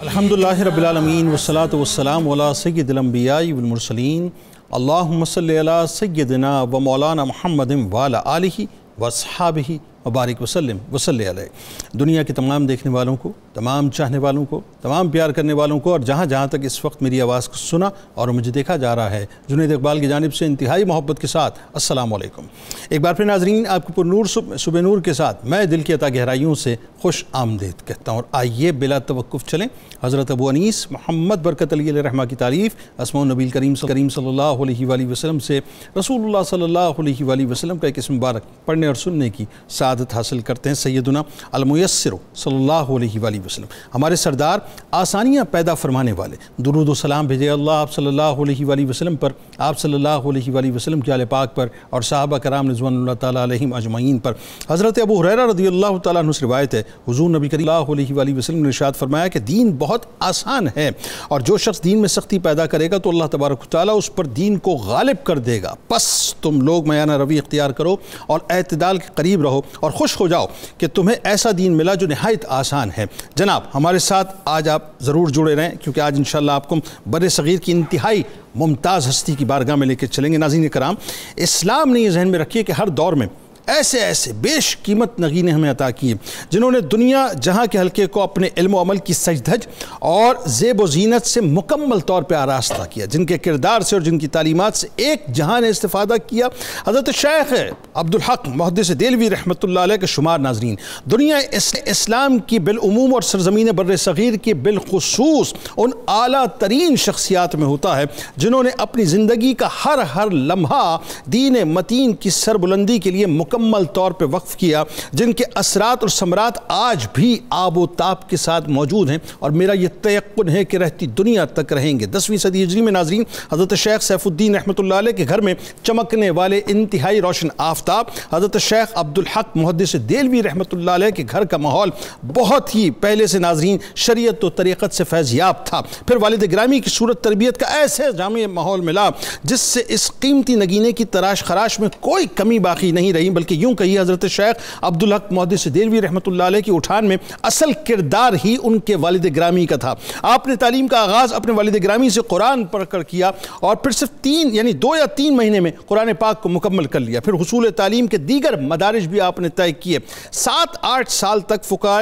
الحمدللہ رب العالمین والصلاة والسلام علی سید الانبیاء والمرسلین اللہم صلی علی سیدنا و مولانا محمد وعلی آلہ واصحابہ وبارک وسلم وصلی علیہ۔ دنیا کے تمام دیکھنے والوں کو، تمام چاہنے والوں کو، تمام پیار کرنے والوں کو اور جہاں جہاں تک اس وقت میری آواز کو سنا اور مجھے دیکھا جا رہا ہے، جنید اقبال کی جانب سے انتہائی محبت کے ساتھ السلام علیکم۔ ایک بار پھر ناظرین آپ کو پر نور صبح نور کے ساتھ میں دل کی عطا گہرائیوں سے خوش آمدید کہتا ہوں، اور آئیے بلا توقف چلیں حضرت ابو انیس محمد برکت علی علیہ رحمہ کی تعریف اسماء النبی کریم صلی اللہ علیہ وآلہ وسلم سے رسول اللہ صلی اللہ علیہ وآلہ وسلم کا ایک اسم مبارک پڑھنے اور سننے کی سعادت حاصل کرتے ہیں۔ سیدنا الميسر صلی اللہ علیہ وآلہ وسلم، ہمارے سردار آسانیاں پیدا فرمانے والے، درود و سلام بھیجے اللہ آپ صلی اللہ علیہ وآلہ وسلم پر، آپ صلی اللہ علیہ وآلہ وسلم کے آل پاک پر اور صحابہ کرام رضوان اللہ تعالیٰ علیہم اجمعین پر۔ حضرت ابو ہریرہ رضی اللہ تعالیٰ عنہ سے روایت ہے، حضور نبی کریم صلی اللہ علیہ وآلہ وسلم نے ارشاد فرمایا کہ دین بہت آسان ہے، اور جو شخص دین میں سختی پیدا کرے گا تو اللہ تبارک و تعالیٰ اس پر دین کو غالب کر دے گا۔ بس تم لوگ میانہ روی اختیار کرو اور اعتدال کے قریب رہو اور خوش ہو جاؤ کہ تمہیں ایسا دین ملا جو نہایت آسان ہے۔ جناب ہمارے ساتھ آج آپ ضرور جڑے رہیں، کیونکہ آج انشاءاللہ آپ کو بر صغیر کی انتہائی ممتاز ہستی کی بارگاہ میں لے کے چلیں گے۔ ناظرین کرام، اسلام نے یہ ذہن میں رکھیے کہ ہر دور میں ایسے بیش قیمت نگینے ہمیں عطا کیے جنہوں نے دنیا جہاں کے حلقے کو اپنے علم و عمل کی سجدھج اور زیب و زینت سے مکمل طور پہ آراستہ کیا، جن کے کردار سے اور جن کی تعلیمات سے ایک جہاں نے استفادہ کیا۔ حضرت شیخ عبدالحق محدث دہلوی رحمۃ اللہ علیہ کے شمار ناظرین دنیا اسلام کی بالعموم اور سرزمین بر صغیر کی بالخصوص ان اعلیٰ ترین شخصیات میں ہوتا ہے جنہوں نے اپنی زندگی کا ہر لمحہ دین متین کی سربلندی کے لیے مکمل طور پہ وقف کیا، جن کے اثرات اور ثمرات آج بھی آب و تاب کے ساتھ موجود ہیں، اور میرا یہ تیقن ہے کہ رہتی دنیا تک رہیں گے۔ 10ویں صدی ہجری میں ناظرین حضرت شیخ سیف الدین رحمۃ اللہ علیہ کے گھر میں چمکنے والے انتہائی روشن آفتاب حضرت شیخ عبدالحق محدث دہلوی رحمۃ اللہ علیہ کے گھر کا ماحول بہت ہی پہلے سے ناظرین شریعت و طریقت سے فیضیاب تھا۔ پھر والد گرامی کی صورت تربیت کا ایسے جامع ماحول ملا جس سے اس قیمتی نگینے کی تراش خراش میں کوئی کمی باقی نہیں رہی، بلکہ یوں کہیے حضرت شیخ عبدالحق محدث دہلوی رحمۃ اللہ علیہ کی اٹھان میں اصل کردار ہی ان کے والد گرامی کا تھا۔ آپ نے تعلیم کا آغاز اپنے والد گرامی سے قرآن پڑھ کر کیا، اور پھر صرف 2 یا 3 مہینے میں قرآن پاک کو مکمل کر لیا۔ پھر حصول تعلیم کے دیگر مدارج بھی آپ نے طے کیے۔ 7-8 سال تک فقہ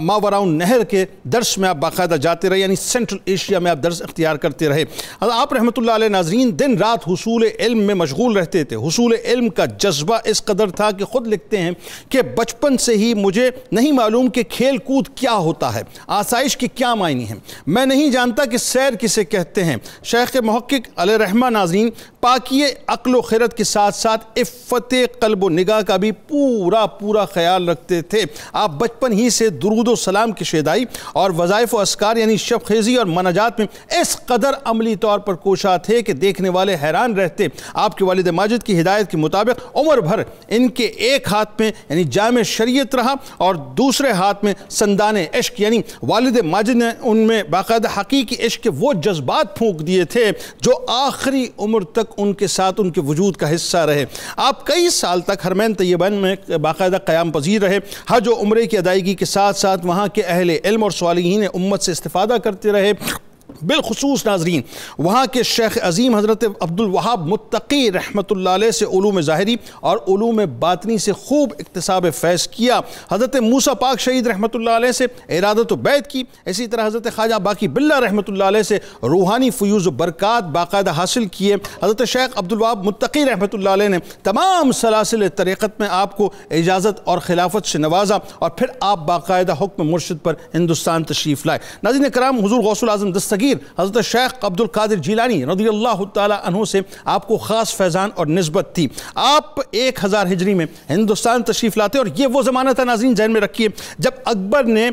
ماوراء النہر کے درس میں آپ باقاعدہ جاتے رہے، یعنی سینٹرل ایشیا میں آپ درس اختیار کرتے رہے۔ آپ رحمۃ اللہ علیہ ناظرین دن رات حصول علم میں مشغول رہتے تھے۔ حصول علم کا جذبہ اس قدر تھا کہ خود لکھتے ہیں کہ بچپن سے ہی مجھے نہیں معلوم کہ کھیل کود کیا ہوتا ہے، آسائش کے کیا معنی ہیں، میں نہیں جانتا کہ سیر کسے کہتے ہیں۔ شیخ محقق علیہ رحمہ ناظرین پاکی عقل و خیرت کے ساتھ ساتھ عفت قلب و نگاہ کا بھی پورا خیال رکھتے تھے۔ آپ بچپن ہی سے درود و سلام کی شیدائی اور وظائف و اذکار یعنی شب خیزی اور مناجات میں اس قدر عملی طور پر کوشاں تھے کہ دیکھنے والے حیران رہتے۔ آپ کے والد ماجد کی ہدایت کے مطابق عمر بھر ان کے ایک ہاتھ میں یعنی جامع شریعت رہا اور دوسرے ہاتھ میں سندان عشق، یعنی والد ماجد نے ان میں باقاعدہ حقیقی عشق کے وہ جذبات پھونک دیے تھے جو آخری عمر تک ان کے ساتھ ان کے وجود کا حصہ رہے۔ آپ کئی سال تک حرمین طیبین میں باقاعدہ قیام پذیر رہے، حج و عمرے کی ادائیگی کے ساتھ ساتھ وہاں کے اہل علم اور صالحین امت سے استفادہ کرتے رہے۔ بالخصوص ناظرین وہاں کے شیخ عظیم حضرت عبدالوہاب متقی رحمۃ اللہ علیہ سے علوم ظاہری اور علوم باطنی سے خوب اکتساب فیض کیا۔ حضرت موسیٰ پاک شہید رحمۃ اللہ علیہ سے ارادت و بیعت کی۔ اسی طرح حضرت خواجہ باقی باللہ رحمۃ اللہ علیہ سے روحانی فیوز و برکات باقاعدہ حاصل کیے۔ حضرت شیخ عبدالوہاب متقی رحمۃ اللہ علیہ نے تمام سلاسل طریقت میں آپ کو اجازت اور خلافت سے نوازا، اور پھر آپ باقاعدہ حکم مرشد پر ہندوستان تشریف لائے۔ ناظرین کرام، حضور غوث العظم دستگیر حضرت شیخ عبد القادر جیلانی رضی اللہ تعالیٰ عنہ سے آپ کو خاص فیضان اور نسبت تھی۔ آپ 1000 ہجری میں ہندوستان تشریف لاتے، اور یہ وہ زمانہ تھا ناظرین ذہن میں رکھیے جب اکبر نے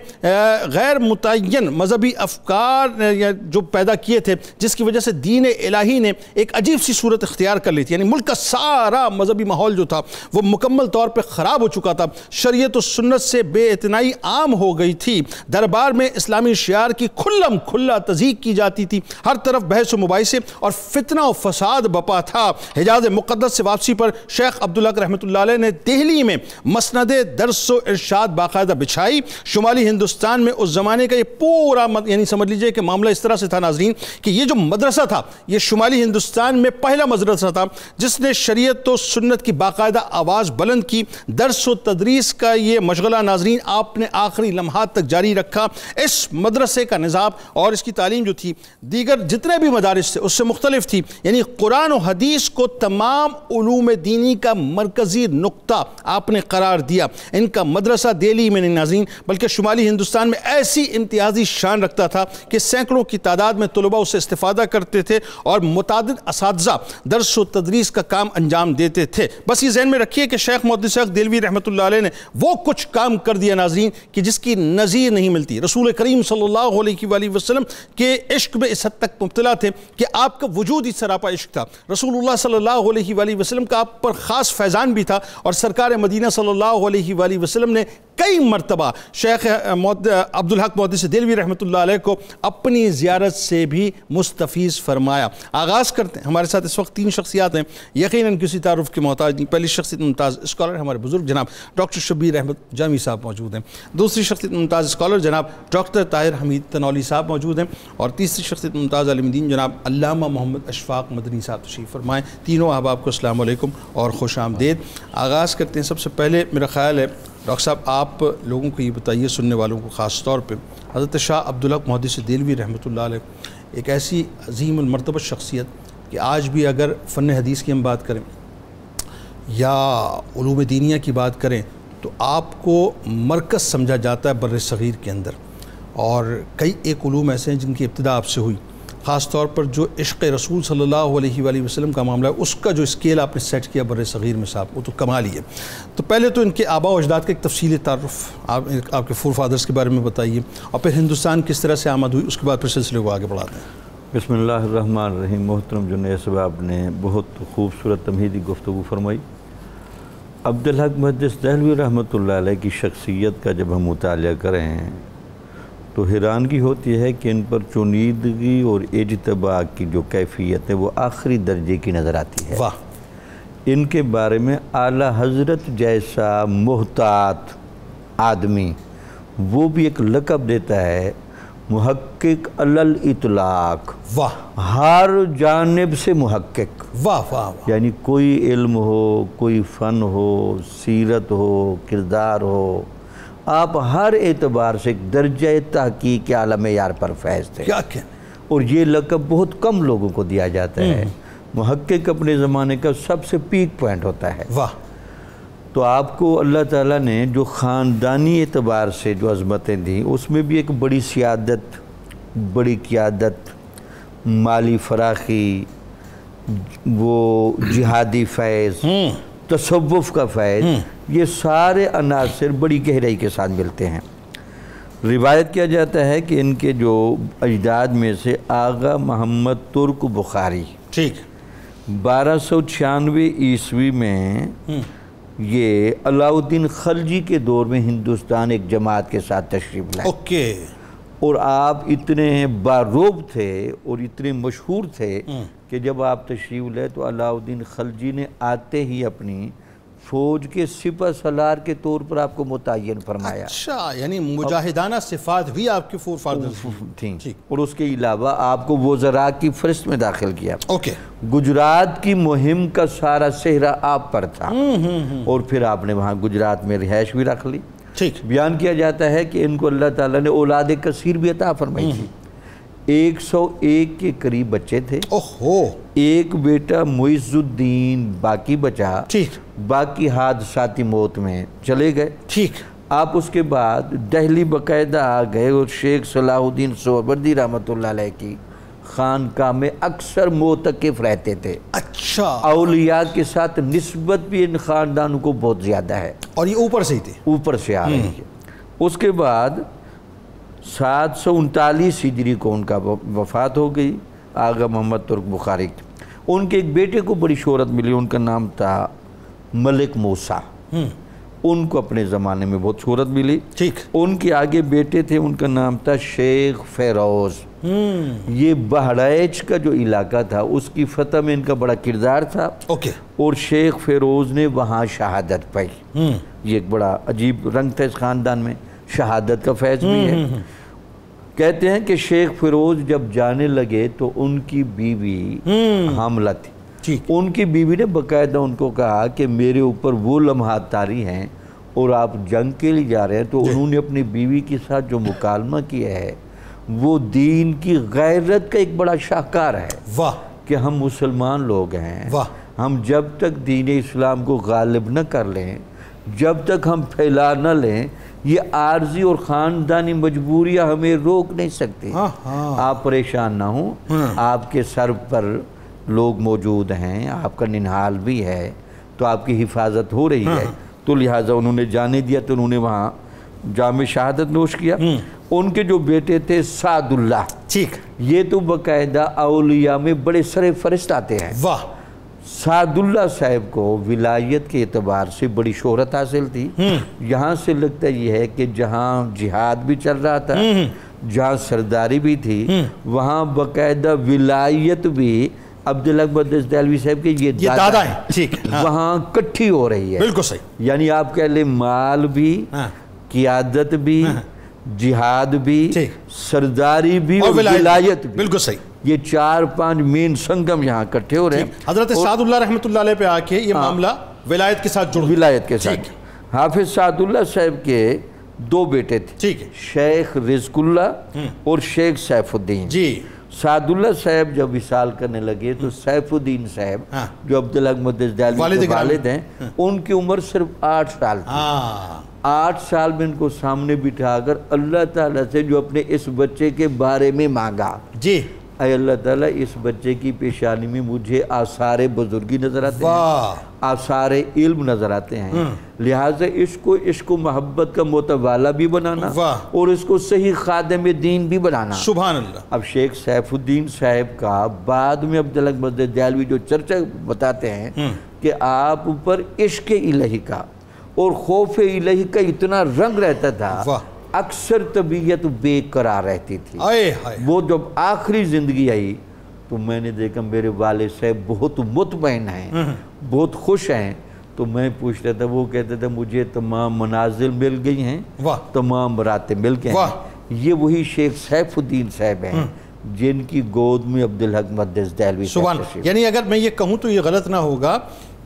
غیر متعین مذہبی افکار جو پیدا کیے تھے، جس کی وجہ سے دین الہی نے ایک عجیب سی صورت اختیار کر لی تھی، یعنی ملک کا سارا مذہبی ماحول جو تھا وہ مکمل طور پہ خراب ہو چکا تھا، شریعت و سنت سے بے اعتنائی عام ہو گئی تھی، دربار میں اسلامی شعار کی کھلا تضحیق کی جاتی تھی، ہر طرف بحث و مباحثے اور فتنہ و فساد بپا تھا۔ حجاز مقدس سے واپسی پر شیخ عبدالحق رحمۃ اللہ علیہ نے دہلی میں مسند درس و ارشاد باقاعدہ بچھائی۔ شمالی ہندوستان میں اس زمانے کا یہ پورا یعنی سمجھ لیجئے کہ معاملہ اس طرح سے تھا ناظرین کہ یہ جو مدرسہ تھا یہ شمالی ہندوستان میں پہلا مدرسہ تھا جس نے شریعت و سنت کی باقاعدہ آواز بلند کی۔ درس و تدریس کا یہ مشغلہ ناظرین آپ نے آخری لمحات تک جاری رکھا۔ اس مدرسے کا نظام اور اس کی تعلیم جو تھی دیگر جتنے بھی مدارس تھے اس سے مختلف تھی، یعنی قرآن و حدیث کو تمام علوم دینی کا مرکزی نقطہ آپ نے قرار دیا۔ ان کا مدرسہ دہلی میں نہیں ناظرین بلکہ شمالی ہندوستان میں ایسی امتیازی شان رکھتا تھا کہ سینکڑوں کی تعداد میں طلباء اس سے استفادہ کرتے تھے اور متعدد اساتذہ درس و تدریس کا کام انجام دیتے تھے۔ بس یہ ذہن میں رکھیے کہ شیخ محدث شیخ دہلوی رحمۃ اللہ علیہ نے وہ کچھ کام کر دیا ناظرین کہ جس کی نظیر نہیں ملتی۔ رسول کریم صلی اللہ علیہ وآلہ وسلم کے عشق میں اس حد تک مبتلا تھے کہ آپ کا وجود ہی سراپا عشق تھا۔ رسول اللہ صلی اللہ علیہ وآلہ وسلم کا آپ پر خاص فیضان بھی تھا اور سرکار مدینہ صلی اللہ علیہ وآلہ وسلم نے کئی مرتبہ شیخ عبدالحق محدث دہلوی رحمۃ اللہ علیہ کو اپنی زیارت سے بھی مستفیض فرمایا۔ آغاز کرتے ہیں، ہمارے ساتھ اس وقت 3 شخصیات ہیں، یقیناً کسی تعارف کے محتاج نہیں۔ پہلی شخصیت ممتاز اسکالر ہمارے بزرگ جناب ڈاکٹر شبیر احمد جامی صاحب موجود ہیں، دوسری شخصیت ممتاز اسکالر جناب ڈاکٹر طاہر حمید تنولی صاحب موجود ہیں، اور تیسری شخصیت ممتاز عالم دین جناب علامہ محمد اشفاق مدنی صاحب تشریف فرمائیں۔ تینوں احباب کو السلام علیکم اور خوش آمدید۔ آغاز کرتے ہیں، سب سے پہلے میرا خیال ہے ڈاکٹر صاحب آپ لوگوں کو یہ بتائیے، سننے والوں کو خاص طور پہ، حضرت شاہ عبدالحق محدث دہلوی رحمۃ اللہ علیہ ایک ایسی عظیم المرتبہ شخصیت کہ آج بھی اگر فن حدیث کی ہم بات کریں یا علوم دینیہ کی بات کریں تو آپ کو مرکز سمجھا جاتا ہے بر صغیر کے اندر، اور کئی ایک علوم ایسے ہیں جن کی ابتدا آپ سے ہوئی، خاص طور پر جو عشق رسول صلی اللہ علیہ وآلہ وسلم کا معاملہ ہے اس کا جو اسکیل آپ نے سیٹ کیا بر صغیر میں صاحب، وہ تو کمال ہی ہے۔ تو پہلے تو ان کے آباء و اجداد کا ایک تفصیلی تعارف آپ کے فور فادرز کے بارے میں بتائیے، اور پھر ہندوستان کس طرح سے آمد ہوئی، اس کے بعد پھر سلسلے کو آگے بڑھاتے ہیں۔ بسم اللہ الرحمن الرحیم۔ محترم جنید صاحب نے بہت خوبصورت تمہیدی گفتگو فرمائی۔ عبدالحق محدث دہلوی رحمۃ اللہ علیہ کی شخصیت کا جب ہم مطالعہ کریں تو حیرانگی ہوتی ہے کہ ان پر چنیدگی اور اجتباء کی جو کیفیت ہے وہ آخری درجے کی نظر آتی ہے۔ واہ! ان کے بارے میں اعلیٰ حضرت جیسا محتاط آدمی وہ بھی ایک لقب دیتا ہے، محقق علی الاطلاق، واہ ہر جانب سے محقق۔ واہ واہ، یعنی کوئی علم ہو، کوئی فن ہو، سیرت ہو، کردار ہو، آپ ہر اعتبار سے ایک درجہ تحقیق کے اعلیٰ معیار پر فیض تھے، کیا کہنا، اور یہ لقب بہت کم لوگوں کو دیا جاتا ہے۔ محقق اپنے زمانے کا سب سے پیک پوائنٹ ہوتا ہے۔ واہ! تو آپ کو اللہ تعالیٰ نے جو خاندانی اعتبار سے جو عظمتیں دیں اس میں بھی ایک بڑی سیادت، بڑی قیادت، مالی فراخی، وہ جہادی فیض، تصوف کا فیض، یہ سارے عناصر بڑی گہرائی کے ساتھ ملتے ہیں۔ روایت کیا جاتا ہے کہ ان کے جو اجداد میں سے آغا محمد ترک بخاری ٹھیک 1296 عیسوی میں یہ علاء الدین خلجی کے دور میں ہندوستان ایک جماعت کے ساتھ تشریف لائے، اوکے، اور آپ اتنے باروب تھے اور اتنے مشہور تھے کہ جب آپ تشریف لائے تو علاء الدین خلجی نے آتے ہی اپنی فوج کے سپہ سالار کے طور پر آپ کو متعین فرمایا۔ اچھا، یعنی مجاہدانہ صفات بھی آپ کے فور فادرز تھیں، اور اس کے علاوہ آپ کو وزراء کی فہرست میں داخل کیا۔ اوکے، گجرات کی مہم کا سارا سہرا آپ پر تھا، اور پھر آپ نے وہاں گجرات میں رہائش بھی رکھ لی۔ ٹھیک، بیان کیا جاتا ہے کہ ان کو اللہ تعالیٰ نے اولاد کثیر بھی عطا فرمائی تھی، 101 کے قریب بچے تھے۔ اوہو، ایک بیٹا معز الدین باقی بچا، ٹھیک، باقی حادثاتی موت میں چلے گئے۔ ٹھیک، آپ اس کے بعد دہلی باقاعدہ آ گئے اور شیخ صلاح الدین سہروردی رحمۃ اللہ علیہ کی خانقاہ میں اکثر معتکف رہتے تھے۔ اچھا، اولیاء کے ساتھ نسبت بھی ان خاندانوں کو بہت زیادہ ہے، اور یہ اوپر سے ہی تھے؟ اوپر سے آ رہی ہے۔ اس کے بعد 739 ہجری کو ان کا وفات ہو گئی، آغا محمد ترک بخاری۔ ان کے ایک بیٹے کو بڑی شہرت ملی، ان کا نام تھا ملک موسیٰ، ان کو اپنے زمانے میں بہت شہرت ملی۔ ٹھیک، ان کے آگے بیٹے تھے، ان کا نام تھا شیخ فیروز، یہ بہرائچ کا جو علاقہ تھا اس کی فتح میں ان کا بڑا کردار تھا، اور شیخ فیروز نے وہاں شہادت پائی۔ یہ ایک بڑا عجیب رنگ تھا اس خاندان میں، شہادت کا فیض بھی ہے۔ کہتے ہیں کہ شیخ فیروز جب جانے لگے تو ان کی بیوی حاملہ تھی۔ ان کی بیوی نے باقاعدہ ان کو کہا کہ میرے اوپر وہ لمحات طاری ہیں اور آپ جنگ کے لیے جا رہے ہیں، تو انہوں نے اپنی بیوی کے ساتھ جو مکالمہ کیا ہے وہ دین کی غیرت کا ایک بڑا شاہکار ہے کہ ہم مسلمان لوگ ہیں، ہم جب تک دین اسلام کو غالب نہ کر لیں، جب تک ہم پھیلا نہ لیں، یہ عارضی اور خاندانی مجبوریاں ہمیں روک نہیں سکتی۔ آپ پریشان نہ ہوں، آپ کے سر پر لوگ موجود ہیں، آپ کا ننہال بھی ہے، تو آپ کی حفاظت ہو رہی ہے۔ تو لہٰذا انہوں نے جانے دیا، تو انہوں نے وہاں جام شہادت نوش کیا۔ ان کے جو بیٹے تھے سعد اللہ، یہ تو باقاعدہ اولیاء میں بڑے سر فرست آتے ہیں۔ سعد اللہ صاحب کو ولایت کے اعتبار سے بڑی شہرت حاصل تھی۔ یہاں سے لگتا یہ ہے کہ جہاں جہاد بھی چل رہا تھا، جہاں سرداری بھی تھی، وہاں باقاعدہ ولایت بھی عبدالحق مقدس دہلوی صاحب کے یہ دادا ہیں، وہاں کٹھی ہو رہی ہے۔ بالکل صحیح، یعنی آپ کہہ لیں مال بھی، قیادت بھی، جہاد بھی، سرداری بھی اور ولایت بھی، بالکل صحیح، یہ 4-5 مین سنگم یہاں کٹھے ہو رہے ہیں۔ حضرت سعد اللہ رحمۃ اللہ علیہ پہ آ کے یہ معاملہ ولایت کے ساتھ جڑ، ولایت کے ساتھ۔ حافظ سعد اللہ صاحب کے 2 بیٹے تھے، شیخ رزق اللہ اور شیخ سیف الدین۔ سعد اللہ صاحب جب وصال کرنے لگے تو سیف الدین صاحب جو عبدالحق مقدس دہلوی کے والد ہیں، ان کی عمر صرف 8 سال تھی۔ 8 سال میں ان کو سامنے بٹھا کر اللہ تعالیٰ سے جو اپنے اس بچے کے بارے میں مانگا، اے اللہ تعالیٰ اس بچے کی پیشانی میں مجھے آثار بزرگی نظر آتے ہیں، آثار علم نظر آتے ہیں، لہٰذا اس کو عشق و محبت کا متوالا بھی بنانا اور اس کو صحیح خادم دین بھی بنانا۔ سبحان اللہ۔ اب شیخ سیف الدین صاحب کا بعد میں عبدالحق مقدس دہلوی جو چرچا بتاتے ہیں کہ آپ پر عشق الہی کا اور خوف الہی کا اتنا رنگ رہتا تھا، اکثر طبیعت بے قرار رہتی تھی۔ وہ جب آخری زندگی آئی تو میں نے دیکھا میرے والد صاحب بہت مطمئن ہیں، بہت خوش ہیں، تو میں پوچھ رہا تھا، وہ کہتے تھے مجھے تمام منازل مل گئی ہیں، تمام مراتب مل گئے ہیں۔ یہ وہی شیخ سیف الدین صاحب ہیں جن کی گود میں عبدالحق مقدس دہلوی صاحب۔ یعنی اگر میں یہ کہوں تو یہ غلط نہ ہوگا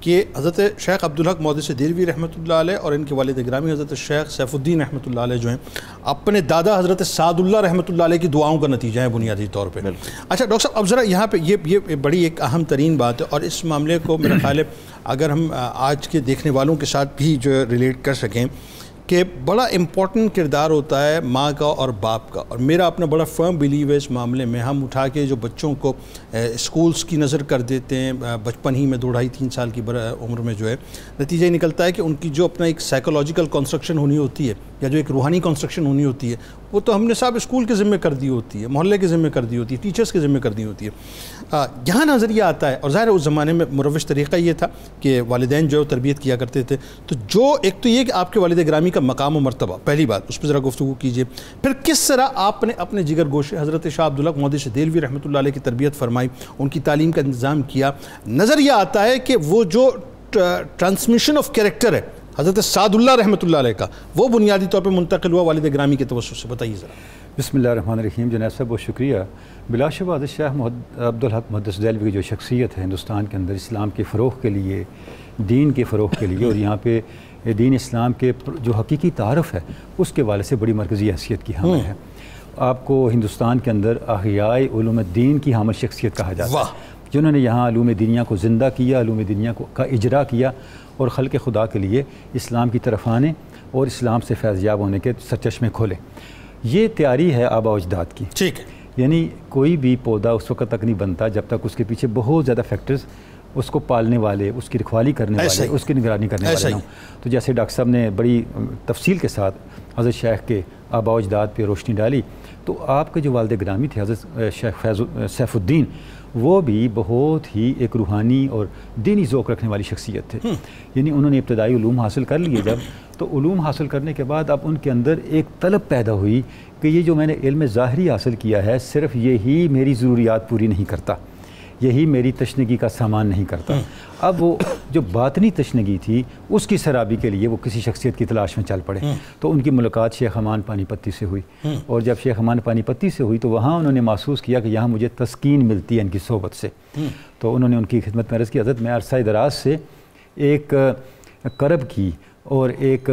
کہ حضرت شیخ عبدالحق مقدس دہلوی رحمۃ اللہ علیہ اور ان کے والد گرامی حضرت شیخ سیف الدین رحمۃ اللہ علیہ جو ہیں اپنے دادا حضرت سعد اللہ رحمۃ اللہ علیہ کی دعاؤں کا نتیجہ ہے بنیادی طور پہ۔ اچھا ڈاکٹر صاحب، اب ذرا یہاں پہ یہ بڑی ایک اہم ترین بات ہے، اور اس معاملے کو میرا خیال ہے اگر ہم آج کے دیکھنے والوں کے ساتھ بھی جو ریلیٹ کر سکیں کہ بڑا امپورٹنٹ کردار ہوتا ہے ماں کا اور باپ کا، اور میرا اپنا بڑا فرم بلیو ہے اس معاملے میں۔ ہم اٹھا کے جو بچوں کو اسکولز کی نظر کر دیتے ہیں بچپن ہی میں 2-2.5-3 سال کی عمر میں، جو ہے نتیجہ یہ نکلتا ہے کہ ان کی جو اپنا ایک سائیکولوجیکل کنسٹرکشن ہونی ہوتی ہے یا جو ایک روحانی کنسٹرکشن ہونی ہوتی ہے وہ تو ہم نے صاحب اسکول کے ذمہ کر دی ہوتی ہے، محلے کے ذمہ کر دی ہوتی ہے، ٹیچرز کے ذمہ کر دی ہوتی ہے۔ یہاں نظریہ آتا ہے، اور ظاہر ہے اس زمانے میں مروج طریقہ یہ تھا کہ والدین جو تربیت کیا کرتے تھے، تو جو ایک تو یہ کہ آپ کے والد گرامی کا مقام و مرتبہ، پہلی بات اس پہ ذرا گفتگو کیجئے، پھر کس طرح آپ نے اپنے جگر گوشے حضرت شاہ عبدالحق مقدس دہلوی رحمۃ اللہ علیہ کی تربیت فرمائی، ان کی تعلیم کا انتظام کیا۔ نظریہ آتا ہے کہ وہ جو ٹرانسمیشن آف کیریکٹر ہے حضرت سعد اللہ رحمۃ اللہ علیہ کا، وہ بنیادی طور پہ منتقل ہوا والد گرامی کے توسط سے، بتائیے ذرا۔ بسم اللہ الرحمن الرحیم۔ جناب صاحب بہت شکریہ۔ بلا شبہ حضرت شاہ عبدالحق مقدس دہلوی کی جو شخصیت ہے ہندوستان کے اندر اسلام کے فروغ کے لیے، دین کے فروغ کے لیے، اور یہاں پہ دین اسلام کے جو حقیقی تعارف ہے اس کے والے سے بڑی مرکزی حیثیت کی حامل ہے۔ آپ کو ہندوستان کے اندر احیاء علوم الدین کی حامل شخصیت کہا جاتا ہے، جنہوں نے یہاں علوم دینیا کو زندہ کیا، علوم دینیا کا اجرا کیا اور خلق خدا کے لیے اسلام کی طرف آنے اور اسلام سے فیض یاب ہونے کے سرچشمے کھولے۔ یہ تیاری ہے آباء و اجداد کی، ٹھیک ہے، یعنی کوئی بھی پودا اس وقت تک نہیں بنتا جب تک اس کے پیچھے بہت زیادہ فیکٹرز اس کو پالنے والے، اس کی رکھوالی کرنے والے، اس کی نگرانی کرنے والے ہوں۔ تو جیسے ڈاکٹر صاحب نے بڑی تفصیل کے ساتھ حضرت شیخ کے آباء و اجداد پہ روشنی ڈالی، تو آپ کے جو والد گرامی تھے حضرت شیخ سیف الدین، وہ بھی بہت ہی ایک روحانی اور دینی ذوق رکھنے والی شخصیت تھے. یعنی انہوں نے ابتدائی علوم حاصل کر لیے جب، تو علوم حاصل کرنے کے بعد اب ان کے اندر ایک طلب پیدا ہوئی کہ یہ جو میں نے علم ظاہری حاصل کیا ہے صرف یہی میری ضروریات پوری نہیں کرتا، یہی میری تشنگی کا سامان نہیں کرتا. اب وہ جو باطنی تشنگی تھی اس کی سرابی کے لیے وہ کسی شخصیت کی تلاش میں چل پڑے. تو ان کی ملاقات شیخ امان پانی پتی سے ہوئی، اور جب شیخ امان پانی پتی سے ہوئی تو وہاں انہوں نے محسوس کیا کہ یہاں مجھے تسکین ملتی ہے ان کی صحبت سے. تو انہوں نے ان کی خدمت میں عرض کی، حضرت میں عرصہ دراز سے ایک کرب کی اور ایک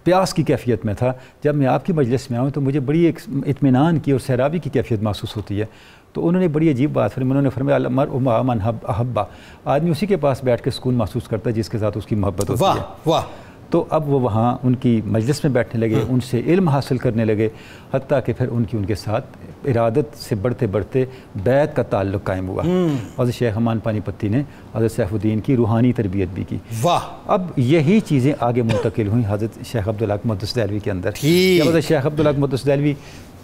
پیاس کی کیفیت میں تھا، جب میں آپ کی مجلس میں آؤں تو مجھے بڑی ایک اطمینان کی اور سیرابی کی کیفیت محسوس ہوتی ہے. تو انہوں نے بڑی عجیب بات فرمائی، انہوں نے فرمایا المرء مع من احبہ، آدمی اسی کے پاس بیٹھ کے سکون محسوس کرتا ہے جس کے ساتھ اس کی محبت ہوتی ہے. واہ. تو اب وہ وہاں ان کی مجلس میں بیٹھنے لگے، ان سے علم حاصل کرنے لگے، حتیٰ کہ پھر ان کے ساتھ ارادت سے بڑھتے بڑھتے بیعت کا تعلق قائم ہوا. حضرت شیخ امان پانی پتی نے حضرت سیف الدین کی روحانی تربیت بھی کی. واہ. اب یہی چیزیں آگے منتقل ہوئیں حضرت شیخ عبدالحق محدث دہلوی کے اندر. جب حضرت شیخ عبدالحق محدث دہلوی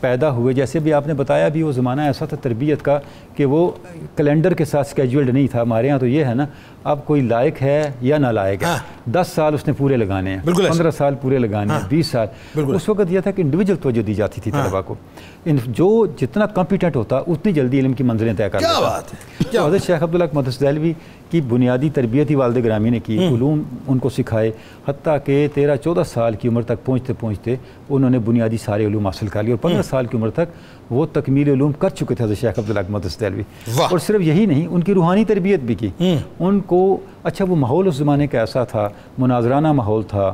پیدا ہوئے، جیسے بھی آپ نے بتایا بھی، وہ زمانہ ایسا تھا تربیت کا کہ وہ کیلنڈر کے ساتھ سکیجولڈ نہیں تھا. ہمارے ہاں تو یہ ہے نا، اب کوئی لائق ہے یا نالائق ہے، 10 سال اس نے پورے لگانے ہیں، 15 سال پورے لگانے ہیں، 20 سال. اس وقت یہ تھا کہ انڈیویجول توجہ دی جاتی تھی طلباء کو، جو جتنا کمپیٹنٹ ہوتا اتنی جلدی علم کی منزلیں طے کر لیتا. حضرت شیخ عبدالحق محدث دہلوی کی بنیادی تربیت ہی والد گرامی نے کی، علوم ان کو سکھائے، حتیٰ کہ 13-14 سال کی عمر تک پہنچتے پہنچتے انہوں نے بنیادی سارے علوم حاصل کر لیے، اور 15 سال کی عمر تک وہ تکمیل علوم کر چکے تھے حضرت شیخ عبدالحق محدث دہلوی. اور صرف یہی نہیں، ان کی روحانی تربیت بھی کی. ان کو اچھا وہ ماحول اس زمانے کا ایسا تھا، مناظرانہ ماحول تھا،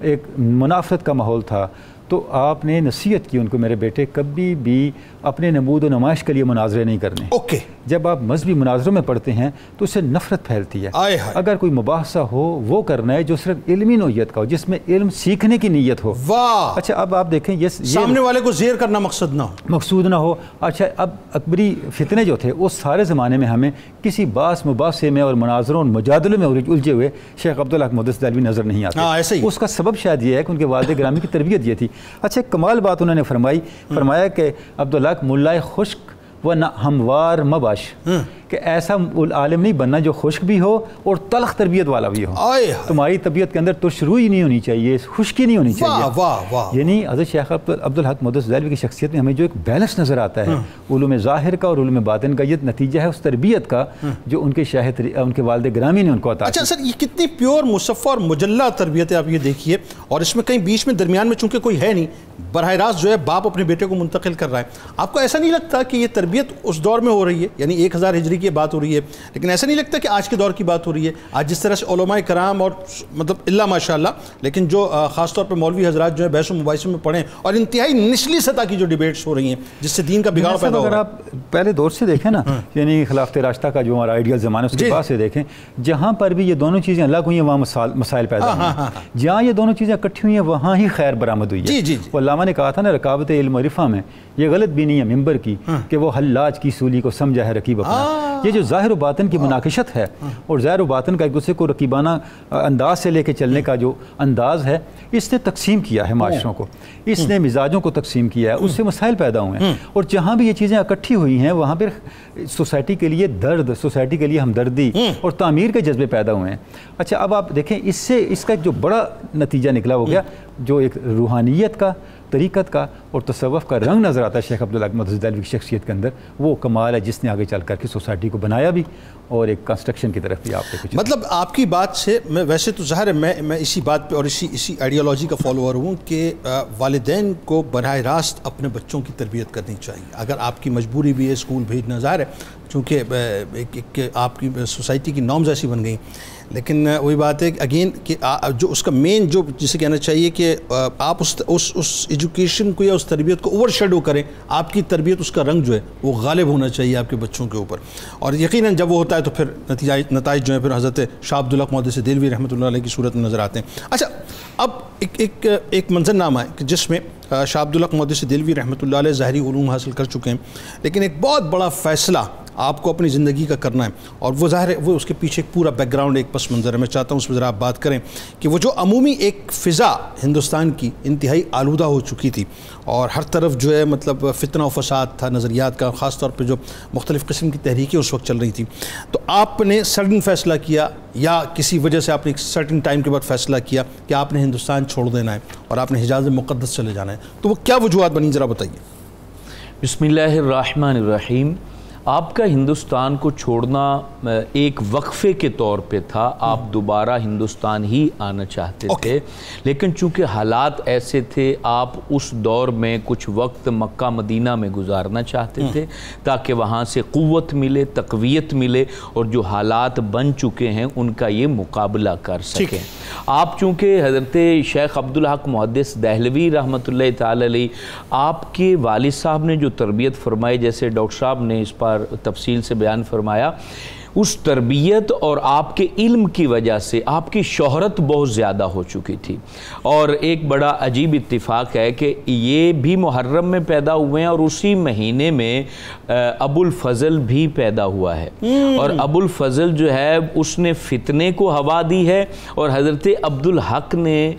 ایک منافرت کا ماحول تھا. تو آپ نے نصیحت کی ان کو، میرے بیٹے کبھی بھی اپنے نمود و نمائش کے لیے مناظرے نہیں کرنے. جب آپ مذہبی مناظروں میں پڑھتے ہیں تو اس سے نفرت پھیلتی ہے. اگر کوئی مباحثہ ہو وہ کرنا ہے جو صرف علمی نوعیت کا ہو، جس میں علم سیکھنے کی نیت ہو. اچھا اب آپ دیکھیں، یہ سامنے والے کو زیر کرنا مقصود نہ ہو. اچھا اب اکبری فتنے جو تھے وہ سارے زمانے میں ہمیں کسی باس مباحثے میں اور مناظروں اور مجادلوں میں الجھے ہوئے شیخ عبدالحق محدث دہلوی نظر نہیں آتے. اس کا سبب شاید یہ ہے کہ ان کے والد گرامی کی تربیت یہ تھی. اچھا کمال بات انہوں نے فرمایا کہ عبدالحق ملائے خشک و ہموار مباش، کہ ایسا عالم نہیں بننا جو خشک بھی ہو اور تلخ تربیت والا بھی ہو. تمہاری طبیعت کے اندر ترش روئی نہیں ہونی چاہیے، خشکی نہیں ہونی چاہیے. یعنی حضرت شیخ عبدالحق محدث دہلوی کی شخصیت میں ہمیں جو ایک بیلنس نظر آتا ہے علوم ظاہر کا اور علوم باطن کا، یہ نتیجہ ہے اس تربیت کا جو ان کے والد گرامی نے ان کو عطا کی. اچھا سر، یہ کتنی پیور مصفہ اور مجلہ تربیت ہے، آپ یہ دیکھیے. اور اس میں کہیں بیچ میں درمیان میں چونکہ کوئی ہے نہیں، براہ راست جو ہے باپ اپنے بیٹے کو منتقل کر رہا ہے. آپ کو ایسا نہیں لگتا کہ یہ تربیت اس دور میں ہو رہی ہے، یعنی 1000 ہجری کی بات ہو رہی ہے، لیکن ایسا نہیں لگتا کہ آج کے دور کی بات ہو رہی ہے؟ آج جس طرح سے علماء کرام اور مطلب اللہ ماشاءاللہ، لیکن جو خاص طور پہ مولوی حضرات جو ہے بحث و مباحثے میں پڑھیں، اور انتہائی نچلی سطح کی جو ڈیبیٹس ہو رہی ہیں جس سے دین کا بگاڑ پیدا ہو رہا ہے. اگر آپ پہلے دور سے دیکھیں نا، یعنی خلافت راشدہ کا جو ہمارا آئیڈیل زمانہ اس کے بعد سے دیکھیں، جہاں پر بھی یہ دونوں چیزیں الگ ہوئی ہیں وہاں مسائل پیدا ہوئے ہیں. جہاں یہ دونوں چیزیں اکٹھی ہوئی ہیں وہاں ہی خیر برآمد ہوئی ہے. علامہ نے کہا تھا نا رکاوت علم و رفع میں یہ غلط بھی نہیں ہے ممبر کی کہ وہ حلاج کی سولی کو سمجھا ہے رقیب اپنا. یہ جو ظاہر و باطن کی مناقشت ہے اور ظاہر و باطن کا ایک دوسرے کو رقیبانہ انداز سے لے کے چلنے کا جو انداز ہے، اس نے تقسیم کیا ہے معاشروں کو، اس نے مزاجوں کو تقسیم کیا ہے، اس سے مسائل پیدا ہوئے ہیں. اور جہاں بھی یہ چیزیں اکٹھی ہوئی ہیں وہاں پھر سوسائٹی کے لیے درد، سوسائٹی کے لیے ہمدردی اور تعمیر کے جذبے پیدا ہوئے ہیں. اچھا اب آپ دیکھیں، اس کا ایک جو بڑا نتیجہ نکلا ہو گیا، جو ایک روحانیت کا، طریقت کا اور تصوف کا رنگ نظر آتا ہے شیخ عبدالحق محدث دہلوی کی شخصیت کے اندر، وہ کمال ہے جس نے آگے چل کر کے سوسائٹی کو بنایا بھی اور ایک کنسٹرکشن کی طرف بھی آپ کو کچھ. مطلب آپ کی بات سے میں ویسے تو ظاہر ہے میں اسی بات پہ اور اسی آئیڈیالوجی کا فالوور ہوں کہ والدین کو براہ راست اپنے بچوں کی تربیت کرنی چاہیے. اگر آپ کی مجبوری بھی ہے اسکول بھیجنا، ظاہر ہے چونکہ آپ کی سوسائٹی کی نارمز ایسی بن گئی، لیکن وہی بات ہے اگین کہ جو اس کا مین جو جسے کہنا چاہیے کہ آپ اس ایجوکیشن کو یا اس تربیت کو اوور شیڈو کریں. آپ کی تربیت، اس کا رنگ جو ہے وہ غالب ہونا چاہیے آپ کے بچوں کے اوپر، اور یقیناً جب وہ ہوتا ہے تو پھر نتائج جو ہیں پھر حضرت شاہ عبدالحق محدث دہلوی رحمۃ اللہ علیہ کی صورت میں نظر آتے ہیں. اچھا اب ایک منظر نامہ ہے کہ جس میں شاہ عبدالحق محدث دہلوی رحمۃ اللہ علیہ ظاہری علوم حاصل کر چکے ہیں، لیکن ایک بہت بڑا فیصلہ آپ کو اپنی زندگی کا کرنا ہے، اور وہ ظاہر ہے وہ اس کے پیچھے ایک پورا بیک گراؤنڈ، ایک پس منظر ہے. میں چاہتا ہوں اس میں ذرا آپ بات کریں کہ وہ جو عمومی ایک فضا ہندوستان کی انتہائی آلودہ ہو چکی تھی، اور ہر طرف جو ہے مطلب فتنہ و فساد تھا نظریات کا، خاص طور پہ جو مختلف قسم کی تحریکیں اس وقت چل رہی تھیں، تو آپ نے سڈن فیصلہ کیا یا کسی وجہ سے آپ نے ایک سرٹن ٹائم کے بعد فیصلہ کیا کہ آپ نے ہندوستان چھوڑ دینا ہے اور آپ نے حجاز مقدس چلے جانا ہے، تو وہ کیا وجوہات بنی ذرا بتائیے. بسم اللہ الرحمن الرحیم. آپ کا ہندوستان کو چھوڑنا ایک وقفے کے طور پہ تھا، آپ دوبارہ ہندوستان ہی آنا چاہتے تھے، لیکن چونکہ حالات ایسے تھے آپ اس دور میں کچھ وقت مکہ مدینہ میں گزارنا چاہتے تھے تاکہ وہاں سے قوت ملے، تقویت ملے، اور جو حالات بن چکے ہیں ان کا یہ مقابلہ کر سکیں. آپ چونکہ حضرت شیخ عبدالحق محدث دہلوی رحمۃ اللہ تعالی علیہ، آپ کے والد صاحب نے جو تربیت فرمائی، جیسے ڈاکٹر صاحب نے اس پر تفصیل سے بیان فرمایا، اس تربیت اور آپ کے علم کی وجہ سے آپ کی شہرت بہت زیادہ ہو چکی تھی. اور ایک بڑا عجیب اتفاق ہے کہ یہ بھی محرم میں پیدا ہوئے ہیں اور اسی مہینے میں ابو الفضل بھی پیدا ہوا ہے، اور ابو الفضل جو ہے اس نے فتنے کو ہوا دی ہے، اور حضرت عبدالحق نے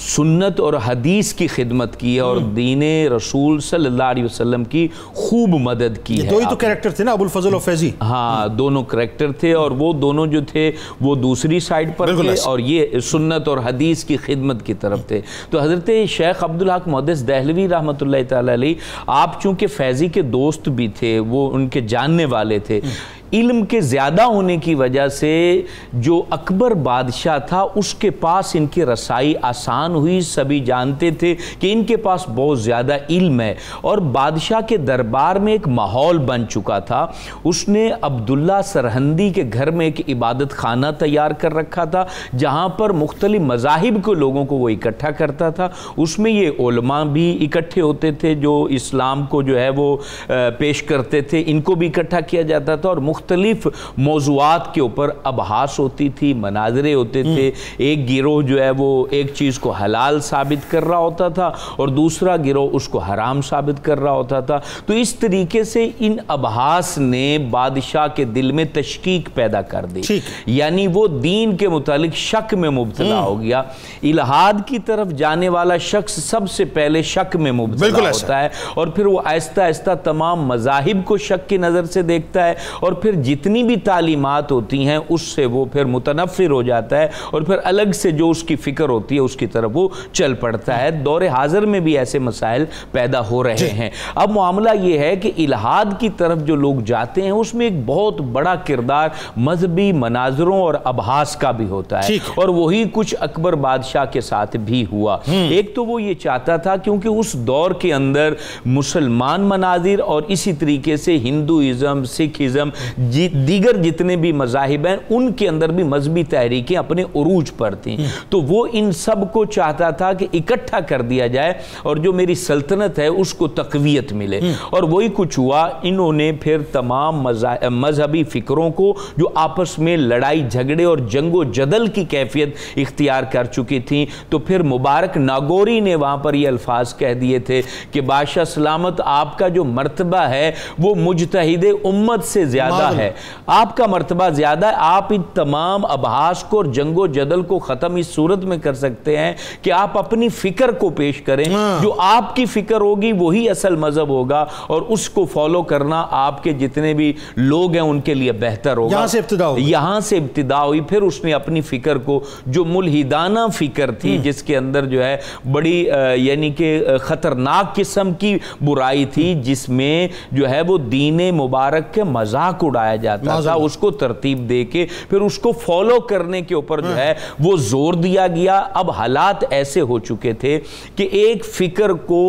سنت اور حدیث کی خدمت کی ہے اور دین رسول صلی اللہ علیہ وسلم کی خوب مدد کی ہے. دو ہی تو کریکٹر تھے نا، ابو الفضل اور فیضی. ہاں، دونوں کریکٹر تھے، اور وہ دونوں جو تھے وہ دوسری سائڈ پر تھے اور یہ سنت اور حدیث کی خدمت کی طرف تھے. تو حضرت شیخ عبدالحق محدث دہلوی رحمۃ اللہ تعالی علیہ، آپ چونکہ فیضی کے دوست بھی تھے، وہ ان کے جاننے والے تھے، علم کے زیادہ ہونے کی وجہ سے جو اکبر بادشاہ تھا اس کے پاس ان کی رسائی آسان ہوئی. سبھی جانتے تھے کہ ان کے پاس بہت زیادہ علم ہے، اور بادشاہ کے دربار میں ایک ماحول بن چکا تھا. اس نے عبداللہ سرہندی کے گھر میں ایک عبادت خانہ تیار کر رکھا تھا جہاں پر مختلف مذاہب کے لوگوں کو وہ اکٹھا کرتا تھا. اس میں یہ علماء بھی اکٹھے ہوتے تھے جو اسلام کو جو ہے وہ پیش کرتے تھے، ان کو بھی اکٹھا کیا جاتا تھا، اور مختلف موضوعات کے اوپر ابحاث ہوتی تھی، مناظرے ہوتے تھے. ایک گروہ جو ہے وہ ایک چیز کو حلال ثابت کر رہا ہوتا تھا اور دوسرا گروہ اس کو حرام ثابت کر رہا ہوتا تھا. تو اس طریقے سے ان ابحاث نے بادشاہ کے دل میں تشکیک پیدا کر دی، یعنی وہ دین کے متعلق شک میں مبتلا ہو گیا. الہاد کی طرف جانے والا شخص سب سے پہلے شک میں مبتلا ہوتا ہے، اور پھر وہ آہستہ آہستہ تمام مذاہب کو شک کی نظر سے دیکھتا ہے، اور پھر جتنی بھی تعلیمات ہوتی ہیں اس سے وہ پھر متنفر ہو جاتا ہے، اور پھر الگ سے جو اس کی فکر ہوتی ہے اس کی طرف وہ چل پڑتا ہے. دور حاضر میں بھی ایسے مسائل پیدا ہو رہے ہیں. اب معاملہ یہ ہے کہ الہاد کی طرف جو لوگ جاتے ہیں اس میں ایک بہت بڑا کردار مذہبی مناظروں اور ابحاث کا بھی ہوتا ہے، اور وہی کچھ اکبر بادشاہ کے ساتھ بھی ہوا. ایک تو وہ یہ چاہتا تھا کیونکہ اس دور کے اندر مسلمان مناظر اور اسی طریقے سے ہندوازم، سکھ ازم، دیگر جتنے بھی مذاہب ہیں ان کے اندر بھی مذہبی تحریکیں اپنے عروج پر تھیں. تو وہ ان سب کو چاہتا تھا کہ اکٹھا کر دیا جائے اور جو میری سلطنت ہے اس کو تقویت ملے. اور وہی کچھ ہوا. انہوں نے پھر تمام مذہبی فکروں کو جو آپس میں لڑائی جھگڑے اور جنگ و جدل کی کیفیت اختیار کر چکی تھیں، تو پھر مبارک ناگوری نے وہاں پر یہ الفاظ کہہ دیے تھے کہ بادشاہ سلامت، آپ کا جو مرتبہ ہے وہ مجتہد امت سے زیادہ ہے، آپ کا مرتبہ زیادہ ہے. آپ ان تمام ابحاث کو اور جنگ و جدل کو ختم اس صورت میں کر سکتے ہیں کہ آپ اپنی فکر کو پیش کریں. جو آپ کی فکر ہوگی وہی اصل مذہب ہوگا، اور اس کو فالو کرنا آپ کے جتنے بھی لوگ ہیں ان کے لیے بہتر ہوگا. یہاں سے ابتدا ہوئی. پھر اس نے اپنی فکر کو جو ملحدانہ فکر تھی، جس کے اندر جو ہے بڑی یعنی کہ خطرناک قسم کی برائی تھی، جس میں جو ہے وہ دین مبارک کے مذاق اڑایا جاتا تھا، اس کو ترتیب دے کے پھر اس کو فالو کرنے کے اوپر جو ہے وہ زور دیا گیا. اب حالات ایسے ہو چکے تھے کہ ایک فکر کو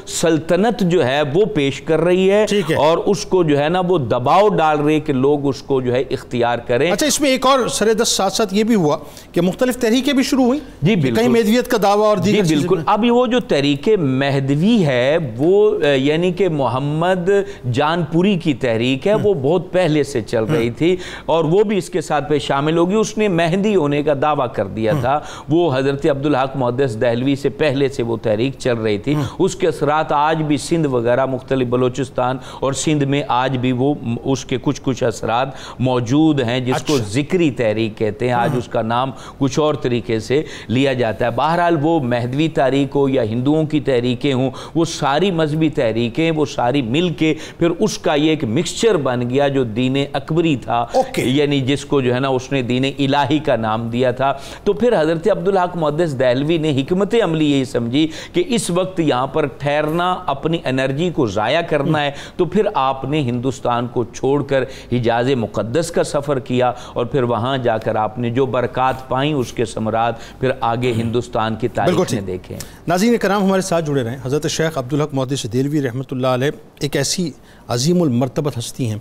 سلطنت جو ہے وہ پیش کر رہی ہے اور اس کو جو ہے نا وہ دباؤ ڈال رہی ہے کہ لوگ اس کو جو ہے اختیار کریں. اچھا، اس میں ایک اور سردست ساتھ ساتھ یہ بھی ہوا کہ مختلف تحریکیں بھی شروع ہوئی. جی بالکل، کہیں مہدویت کا دعویٰ اور دیگر چیزیں. بالکل. اب وہ جو تحریک مہدوی ہے وہ یعنی کہ محمد جان پوری کی تحریک ہے، وہ بہت پہلے درجے سے چل رہی تھی اور وہ بھی اس کے ساتھ پہ شامل ہوگی. اس نے مہدی ہونے کا دعویٰ کر دیا تھا. وہ حضرت عبدالحق محدث دہلوی سے پہلے سے وہ تحریک چل رہی تھی. اس کے اثرات آج بھی سندھ وغیرہ مختلف بلوچستان اور سندھ میں آج بھی وہ اس کے کچھ اثرات موجود ہیں جس کو ذکری تحریک کہتے ہیں. آج اس کا نام کچھ اور طریقے سے لیا جاتا ہے. بہرحال وہ مہدوی تحریک ہو یا ہندوؤں کی تحریکیں ہوں، وہ ساری مذہبی تحریکیں وہ ساری مل کے پھر اس کا یہ ایک مکسچر بن گیا جو دین اکبری تھا، یعنی جس کو جو ہے نا اس نے دین الہی کا نام دیا تھا. تو پھر حضرت عبدالحق محدث دہلوی نے حکمت عملی یہی سمجھی کہ اس وقت یہاں پر ٹھہرنا، اپنی انرجی کو ضائع کرنا ہے، تو پھر آپ نے ہندوستان کو چھوڑ کر حجاز مقدس کا سفر کیا اور پھر وہاں جا کر آپ نے جو برکات پائیں اس کے ثمرات پھر آگے ہندوستان کی تاریخ میں دیکھیں. ناظرین کرام ہمارے ساتھ جڑے رہیں. حضرت شیخ عبدالحق محدث دہلوی رحمۃ اللہ علیہ ایک ایسی عظیم المرتبت ہستی ہیں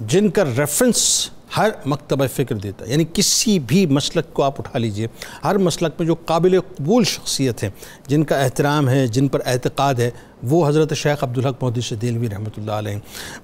جن کا ریفرنس ہر مکتبہ فکر دیتا ہے. یعنی کسی بھی مسلک کو آپ اٹھا لیجئے، ہر مسلک میں جو قابل قبول شخصیت ہے، جن کا احترام ہے، جن پر اعتقاد ہے، وہ حضرت شیخ عبدالحق محدث دہلوی رحمۃ اللہ علیہ.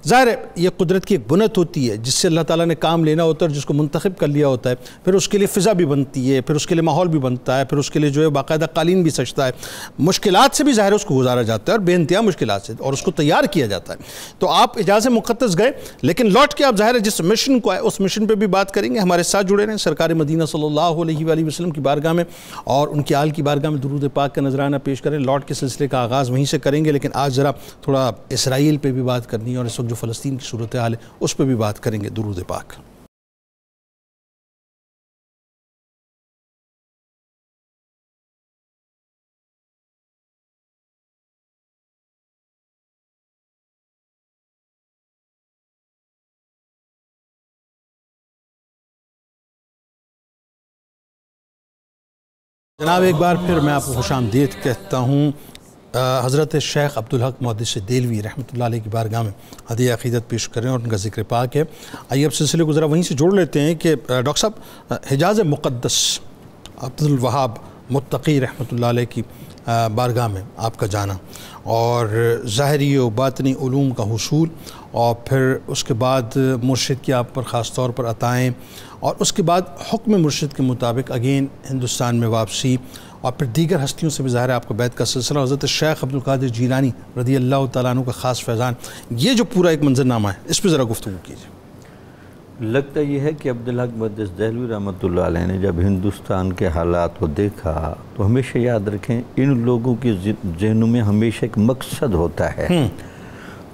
ظاہر ہے یہ قدرت کی ایک بنت ہوتی ہے جس سے اللہ تعالیٰ نے کام لینا ہوتا ہے اور جس کو منتخب کر لیا ہوتا ہے. پھر اس کے لیے فضا بھی بنتی ہے، پھر اس کے لیے ماحول بھی بنتا ہے، پھر اس کے لیے جو ہے باقاعدہ قالین بھی سجتا ہے. مشکلات سے بھی ظاہر اس کو گزارا جاتا ہے اور بے انتہا مشکلات سے، اور اس کو تیار کیا جاتا ہے. تو آپ حجاز مقدس گئے، لیکن لوٹ کے آپ ظاہر ہے جس مشن کو آئے اس مشن پہ بھی بات کریں گے. ہمارے ساتھ جڑے رہیں سرکار مدینہ صلی اللہ علیہ وآلہ وسلم کی بارگاہ میں اور ان کی آل کی بارگاہ میں درود پاک کا نذرانہ پیش کریں. لوٹ کے سلسلے کا آغاز وہیں سے کریں گے، لیکن آج ذرا تھوڑا اسرائیل پہ بھی بات کرنی ہے اور اس وقت جو فلسطین کی صورتحال ہے اس پہ بھی بات کریں گے. درود پاک. جناب ایک بار پھر میں آپ کو خوش آمدید کہتا ہوں حضرت شیخ عبدالحق محدث دہلوی رحمۃ اللہ علیہ کی بارگاہ میں ہدیہ عقیدت پیش کریں اور ان کا ذکر پاک ہے. آئیے اب سلسلے کو ذرا وہیں سے جوڑ لیتے ہیں کہ ڈاکٹر صاحب حجاز مقدس عبدالوہاب متقی رحمۃ اللہ علیہ کی بارگاہ میں آپ کا جانا اور ظاہری و باطنی علوم کا حصول اور پھر اس کے بعد مرشد کی آپ پر خاص طور پر عطائیں اور اس کے بعد حکم مرشد کے مطابق اگین ہندوستان میں واپسی اور پھر دیگر ہستیوں سے بھی ظاہر ہے آپ کا بیعت کا سلسلہ. حضرت شیخ عبدالقادر جیلانی رضی اللہ تعالیٰ عنہ کا خاص فیضان، یہ جو پورا ایک منظرنامہ ہے اس پہ ذرا گفتگو کیجیے. لگتا یہ ہے کہ عبدالحق محدث دہلوی رحمۃ اللہ علیہ نے جب ہندوستان کے حالات کو دیکھا تو ہمیشہ یاد رکھیں ان لوگوں کے ذہنوں میں ہمیشہ ایک مقصد ہوتا ہے.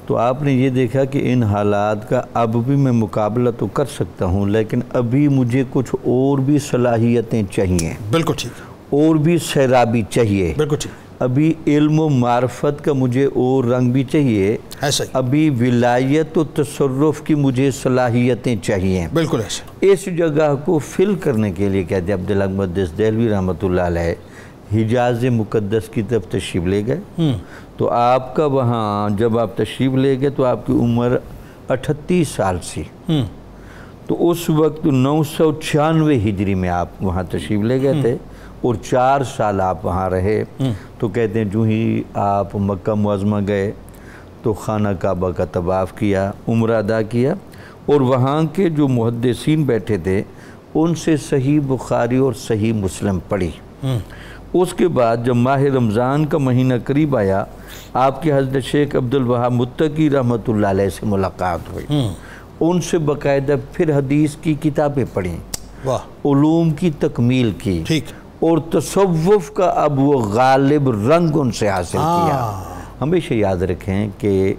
تو آپ نے یہ دیکھا کہ ان حالات کا اب بھی میں مقابلہ تو کر سکتا ہوں لیکن ابھی مجھے کچھ اور بھی صلاحیتیں چاہیے. بالکل ٹھیک. اور بھی سیرابی چاہیے. بالکل ٹھیک. ابھی علم و معرفت کا مجھے اور رنگ بھی چاہیے. ایسا ہی. ابھی ولایت و تصرف کی مجھے صلاحیتیں چاہیے. بالکل ایسا. اس جگہ کو فل کرنے کے لیے کہتے ہیں عبدالحق محدث دہلوی رحمۃ اللہ علیہ حجاز مقدس کی طرف تشریف لے گئے. تو آپ کا وہاں جب آپ تشریف لے گئے تو آپ کی عمر 38 سال سی. تو اس وقت 996 ہجری میں آپ وہاں تشریف لے گئے تھے اور 4 سال آپ وہاں رہے. تو کہتے ہیں جو ہی آپ مکہ معظمہ گئے تو خانہ کعبہ کا طواف کیا، عمرہ ادا کیا اور وہاں کے جو محدثین بیٹھے تھے ان سے صحیح بخاری اور صحیح مسلم پڑھی. اس کے بعد جب ماہ رمضان کا مہینہ قریب آیا آپ کے حضرت شیخ عبدالوہاب متقی رحمۃ اللہ علیہ سے ملاقات ہوئی. ان سے باقاعدہ پھر حدیث کی کتابیں پڑھیں، علوم کی تکمیل کی اور تصوف کا اب وہ غالب رنگ ان سے حاصل کیا. ہمیشہ یاد رکھیں کہ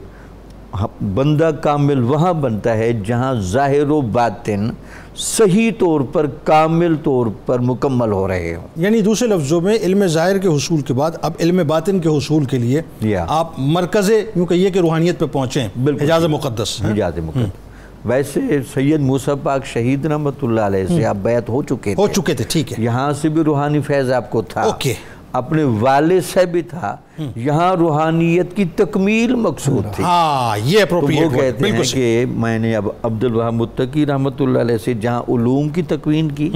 بندہ کامل وہاں بنتا ہے جہاں ظاہر و باطن صحیح طور پر کامل طور پر مکمل ہو رہے ہوں. یعنی دوسرے لفظوں میں علم ظاہر کے حصول کے بعد اب علم باطن کے حصول کے لیے آپ مرکز یوں کہیے کہ روحانیت پہ پہنچے ہیں. حجاز مقدس. حجاز مقدس. ویسے سید موسیٰ پاک شہید رحمۃ اللہ علیہ سے آپ بیعت ہو چکے تھے. ٹھیک ہے. یہاں سے بھی روحانی فیض آپ کو تھا. اپنے والد سے بھی تھا. یہاں روحانیت کی تکمیل مقصود تھی. یہ وہ کہتے ہیں کہ میں نے اب عبدالوہاب متقی رحمۃ اللہ علیہ سے جہاں علوم کی تکوین کی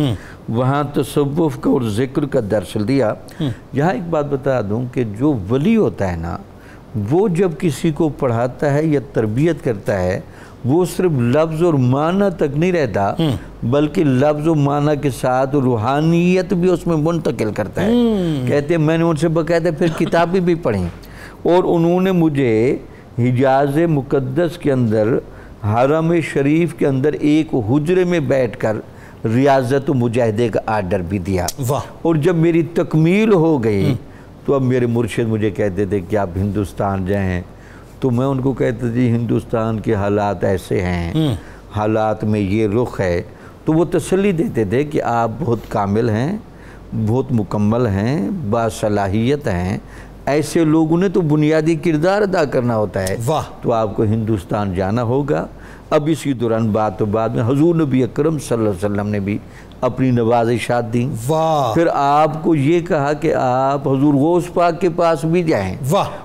وہاں تصوف کا اور ذکر کا درس دیا. یہاں ایک بات بتا دوں کہ جو ولی ہوتا ہے نا وہ جب کسی کو پڑھاتا ہے یا تربیت کرتا ہے وہ صرف لفظ اور معنی تک نہیں رہتا بلکہ لفظ و معنی کے ساتھ روحانیت بھی اس میں منتقل کرتا ہے. کہتے ہیں میں نے ان سے باقاعدہ پھر کتابیں بھی پڑھیں اور انہوں نے مجھے حجاز مقدس کے اندر حرم شریف کے اندر ایک حجرے میں بیٹھ کر ریاضت و مجاہدے کا آرڈر بھی دیا. اور جب میری تکمیل ہو گئی تو اب میرے مرشد مجھے کہتے تھے کہ آپ ہندوستان جائیں. تو میں ان کو کہتا تھی ہندوستان کے حالات ایسے ہیں, حالات میں یہ رخ ہے. تو وہ تسلی دیتے تھے کہ آپ بہت کامل ہیں, بہت مکمل ہیں, باصلاحیت ہیں. ایسے لوگوں نے تو بنیادی کردار ادا کرنا ہوتا ہے. تو آپ کو ہندوستان جانا ہوگا. اب اسی دوران بات میں حضور نبی اکرم صلی اللہ علیہ وسلم نے بھی اپنی نوازشات دیں. پھر آپ کو یہ کہا کہ آپ حضور غوث پاک کے پاس بھی جائیں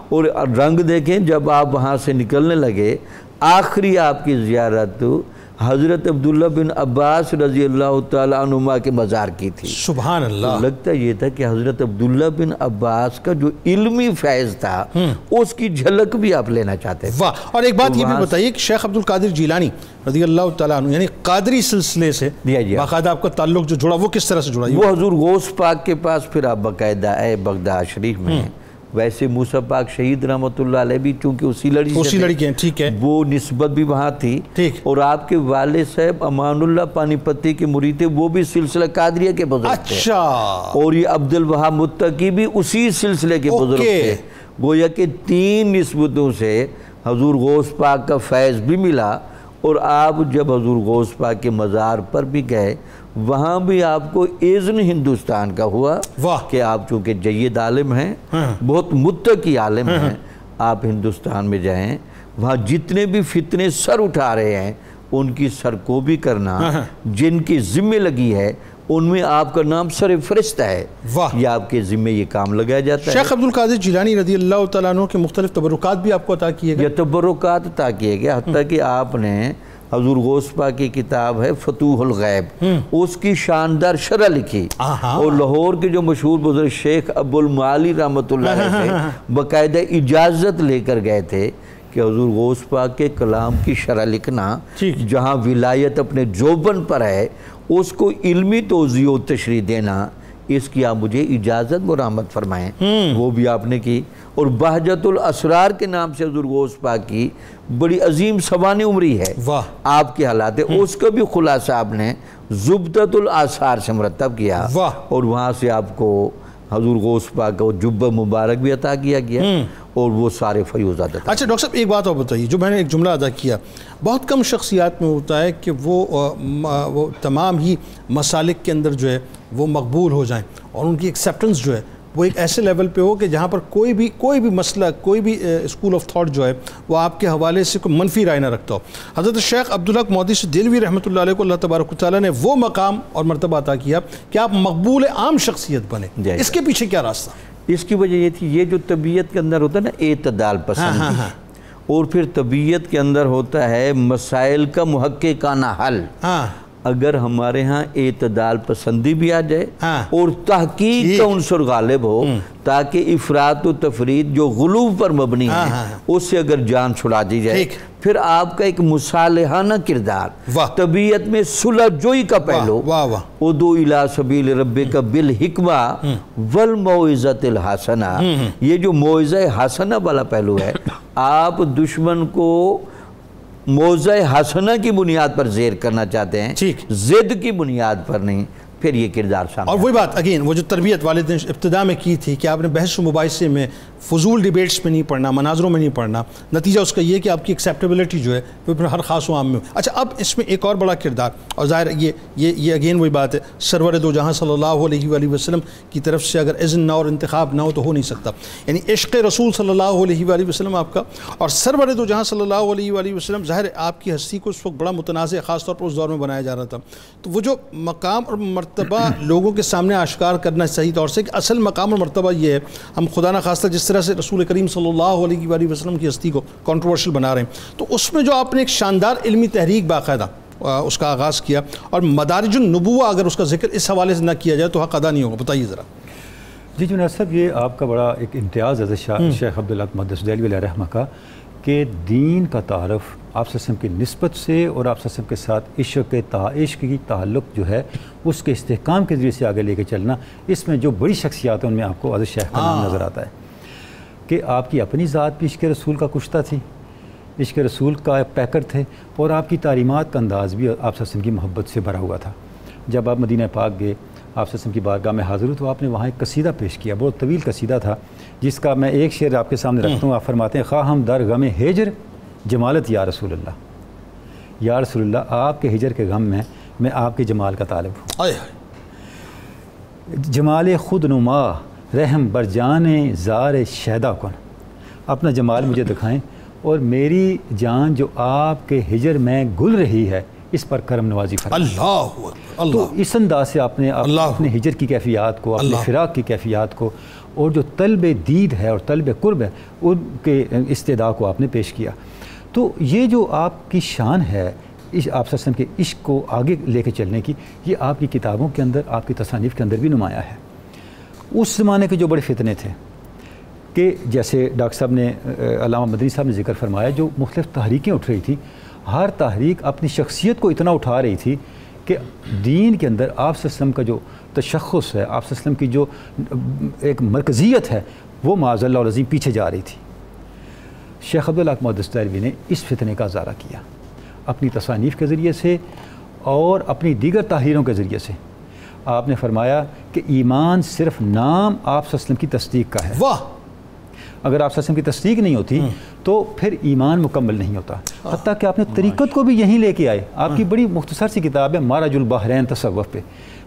اور رنگ دیکھیں. جب آپ وہاں سے نکلنے لگے آخری آپ کی زیارت حضرت عبداللہ بن عباس رضی اللہ تعالیٰ عنہما کے مزار کی تھی. سبحان اللہ. لگتا یہ تھا کہ حضرت عبداللہ بن عباس کا جو علمی فیض تھا اس کی جھلک بھی آپ لینا چاہتے ہیں. اور ایک بات یہ بھی بتائیے کہ شیخ عبدالقادر جیلانی رضی اللہ تعالیٰ عنہ یعنی قادری سلسلے سے باقاعدہ آپ کا تعلق جو جڑا وہ کس طرح سے جڑا؟ وہ حضور غوث پاک کے پاس پھر آپ باقاعدہ آئے بغداد شریف میں. ویسے موسیٰ پاک شہید رحمۃ اللہ علیہ بھی چونکہ اسی لڑی کے ٹھیک ہے وہ نسبت بھی وہاں تھی. اور آپ کے والد صاحب امان اللہ پانی پتی کے مرید تھے, وہ بھی سلسلہ قادریہ کے بزرگ تھے. اور یہ عبد الوہاب متقی بھی اسی سلسلے کے بزرگ تھے. گویا کہ 3 نسبتوں سے حضور غوث پاک کا فیض بھی ملا. اور آپ جب حضور غوث پاک کے مزار پر بھی گئے وہاں بھی آپ کو اذن ہندوستان کا ہوا کہ آپ چونکہ جید عالم ہیں, بہت متقی عالم ہیں, آپ ہندوستان میں جائیں. وہاں جتنے بھی فتنے سر اٹھا رہے ہیں ان کی سرکوبی کرنا, جن کی ذمہ لگی ہے ان میں آپ کا نام سر فرشتہ ہے. یہ آپ کے ذمہ یہ کام لگایا جاتا ہے. شیخ عبدالقادر جیلانی رضی اللہ تعالیٰ عنہ کے مختلف تبرکات بھی آپ کو عطا کیے گئے. یہ تبرکات عطا کیے گئے, حتیٰ کہ آپ نے حضور غوث پاک کی کتاب ہے فتوح الغیب, اس کی شاندار شرح لکھی. اور لاہور کے جو مشہور بزرگ شیخ ابو المعالی رحمۃ اللہ علیہ سے باقاعدہ اجازت لے کر گئے تھے کہ حضور غوث پاک کے کلام کی شرح لکھنا, جہاں ولایت اپنے جوبن پر ہے اس کو علمی توضیح و تشریح دینا, اس کی آپ مجھے اجازت مرحمت فرمائیں. وہ بھی آپ نے کی. اور بہجت الاسرار کے نام سے حضور غوث پاک کی بڑی عظیم سوانح عمری ہے آپ کے حالات ہے, اس کا بھی خلاصہ آپ نے زبدۃ الآثار سے مرتب کیا. اور وہاں سے آپ کو حضور غوث پاک کا جبہ مبارک بھی عطا کیا گیا اور وہ سارے فیوزات. اچھا ڈاکٹر صاحب ایک بات اور بتائیے, جو میں نے ایک جملہ ادا کیا, بہت کم شخصیات میں ہوتا ہے کہ وہ تمام ہی مسالک کے اندر جو ہے وہ مقبول ہو جائیں اور ان کی ایکسیپٹنس جو ہے وہ ایک ایسے لیول پہ ہو کہ جہاں پر کوئی بھی مسئلہ, کوئی بھی اسکول آف تھاٹ جو ہے وہ آپ کے حوالے سے کوئی منفی رائے نہ رکھتا ہو. حضرت شیخ عبدالحق محدث دہلوی رحمۃ اللہ علیہ کو اللہ تبارک و تعالیٰ نے وہ مقام اور مرتبہ عطا کیا کہ آپ مقبول عام شخصیت بنے. اس کے پیچھے کیا راستہ؟ اس کی وجہ یہ تھی, یہ جو طبیعت کے اندر ہوتا ہے نا اعتدال پسند, اور پھر طبیعت کے اندر ہوتا ہے مسائل کا محققانہ حل. اگر ہمارے ہاں اعتدال پسندی بھی آ جائے اور تحقیق کا عنصر غالب ہو, تاکہ افراط و تفرید جو غلو پر مبنی ہے اس سے اگر جان چھڑا دی جائے, پھر آپ کا ایک مصالحانہ کردار, طبیعت میں صلح جوئی کا پہلو, ادعو الی سبیل ربک بالحکمہ والموعظۃ الحسنہ, یہ جو موعظہ حسنہ والا پہلو ہے, آپ دشمن کو موعظہ حسنہ کی بنیاد پر زیر کرنا چاہتے ہیں, ضد کی بنیاد پر نہیں, پھر یہ کردار سامنے. اور وہی بات اگین وہ جو تربیت والد نے ابتدا میں کی تھی کہ آپ نے بحث و مباحثے میں فضول ڈیبیٹس میں نہیں پڑھنا, مناظروں میں نہیں پڑھنا, نتیجہ اس کا یہ کہ آپ کی ایکسیپٹیبلٹی جو ہے وہ پھر ہر خاص و عام میں ہو. اچھا اب اس میں ایک اور بڑا کردار, اور ظاہر یہ اگین وہی بات ہے, سرور دو جہاں صلی اللہ علیہ وآلہ وسلم کی طرف سے اگر اذن نہ اور انتخاب نہ ہو تو ہو نہیں سکتا. یعنی عشق رسول صلی اللہ علیہ وآلہ وسلم آپ کا, اور سرور دو جہاں صلی اللہ علیہ وآلہ وسلم, ظاہر ہے آپ کی ہستی کو اس وقت بڑا متنازع خاص طور پر اس دور میں بنایا جا رہا تھا. تو وہ جو مقام اور مرتبہ لوگوں کے سامنے آشکار کرنا صحیح طور سے کہ اصل مقام اور مرتبہ یہ ہے, ہم خدا نخواستہ جس طرح سے رسول کریم صلی اللہ علیہ وآلہ وسلم کی ہستی کو کنٹروورشل بنا رہے ہیں, تو اس میں جو آپ نے ایک شاندار علمی تحریک باقاعدہ اس کا آغاز کیا, اور مدارج النبوہ اگر اس کا ذکر اس حوالے سے نہ کیا جائے تو حق ادا نہیں ہوگا. بتائیے ذرا. جی جناب صاحب, یہ آپ کا بڑا ایک امتیاز ہے شیخ عبدالحق محدث دہلوی علیہ رحمہ کا کہ دین کا تعارف آپ صلی اللہ علیہ وسلم کی نسبت سے اور آپ صلی اللہ علیہ وسلم کے ساتھ عشق کی تعلق جو ہے اس کے استحکام کے ذریعے سے آگے لے کے چلنا، اس میں جو بڑی شخصیات ہیں ان میں آپ کو حضرت شیخ کا نام نظر آتا ہے کہ آپ کی اپنی ذات بھی عشق رسول کا کشتہ تھی، عشق رسول کا پیکر تھے، اور آپ کی تعلیمات کا انداز بھی آپ صلی اللہ علیہ وسلم کی محبت سے بھرا ہوا تھا۔ جب آپ مدینہ پاک گئے، آپ صلی اللہ علیہ وسلم کی بارگاہ میں حاضر ہوئے تو آپ نے وہاں ایک قصیدہ پیش کیا، بہت طویل قصیدہ تھا، جس کا میں ایک شعر آپ کے سامنے رکھتا ہوں۔ آپ فرماتے ہیں خواہ ہم در غم ہجر جمالت یا رسول اللہ، یا رسول اللہ آپ کے ہجر کے غم میں آپ کے جمال کا طالب ہوں۔ جمال خود نما رحم بر جان زار شیدا کن، اپنا جمال مجھے دکھائیں اور میری جان جو آپ کے ہجر میں گل رہی ہے اس پر کرم نوازی فرمائیں۔ اللہ تو اس انداز سے آپ نے اپنے ہجر کی کیفیات کو، اپنے فراق کی کیفیات کو، اور جو طلب دید ہے اور طلب قرب ہے ان کے استدعاء کو آپ نے پیش کیا۔ تو یہ جو آپ کی شان ہے آپ صلی اللہ علیہ وسلم کے عشق کو آگے لے کے چلنے کی، یہ آپ کی کتابوں کے اندر، آپ کی تصانیف کے اندر بھی نمایاں ہے۔ اس زمانے کے جو بڑے فتنے تھے کہ جیسے ڈاکٹر صاحب نے، علامہ مدنی صاحب نے ذکر فرمایا، جو مختلف تحریکیں اٹھ رہی تھی، ہر تحریک اپنی شخصیت کو اتنا اٹھا رہی تھی کہ دین کے اندر آپ صلی اللہ علیہ وسلم کا جو تشخص ہے، آپ صلی اللہ علیہ وسلم کی جو ایک مرکزیت ہے، وہ معاذ اللہ العظیم پیچھے جا رہی تھی۔ شیخ عبدالحق محدث دہلوی نے اس فتنے کا ازالہ کیا اپنی تصانیف کے ذریعے سے اور اپنی دیگر تحریروں کے ذریعے سے۔ آپ نے فرمایا کہ ایمان صرف نام آپ صلی اللہ علیہ وسلم کی تصدیق کا ہے۔ واہ! اگر آپ صلی اللہ علیہ وسلم کی تصدیق نہیں ہوتی تو پھر ایمان مکمل نہیں ہوتا۔ حتیٰ کہ آپ نے طریقت کو بھی یہیں لے کے آئے۔ آپ کی بڑی مختصر سی کتاب ہے مارج البحرین تصوف پہ،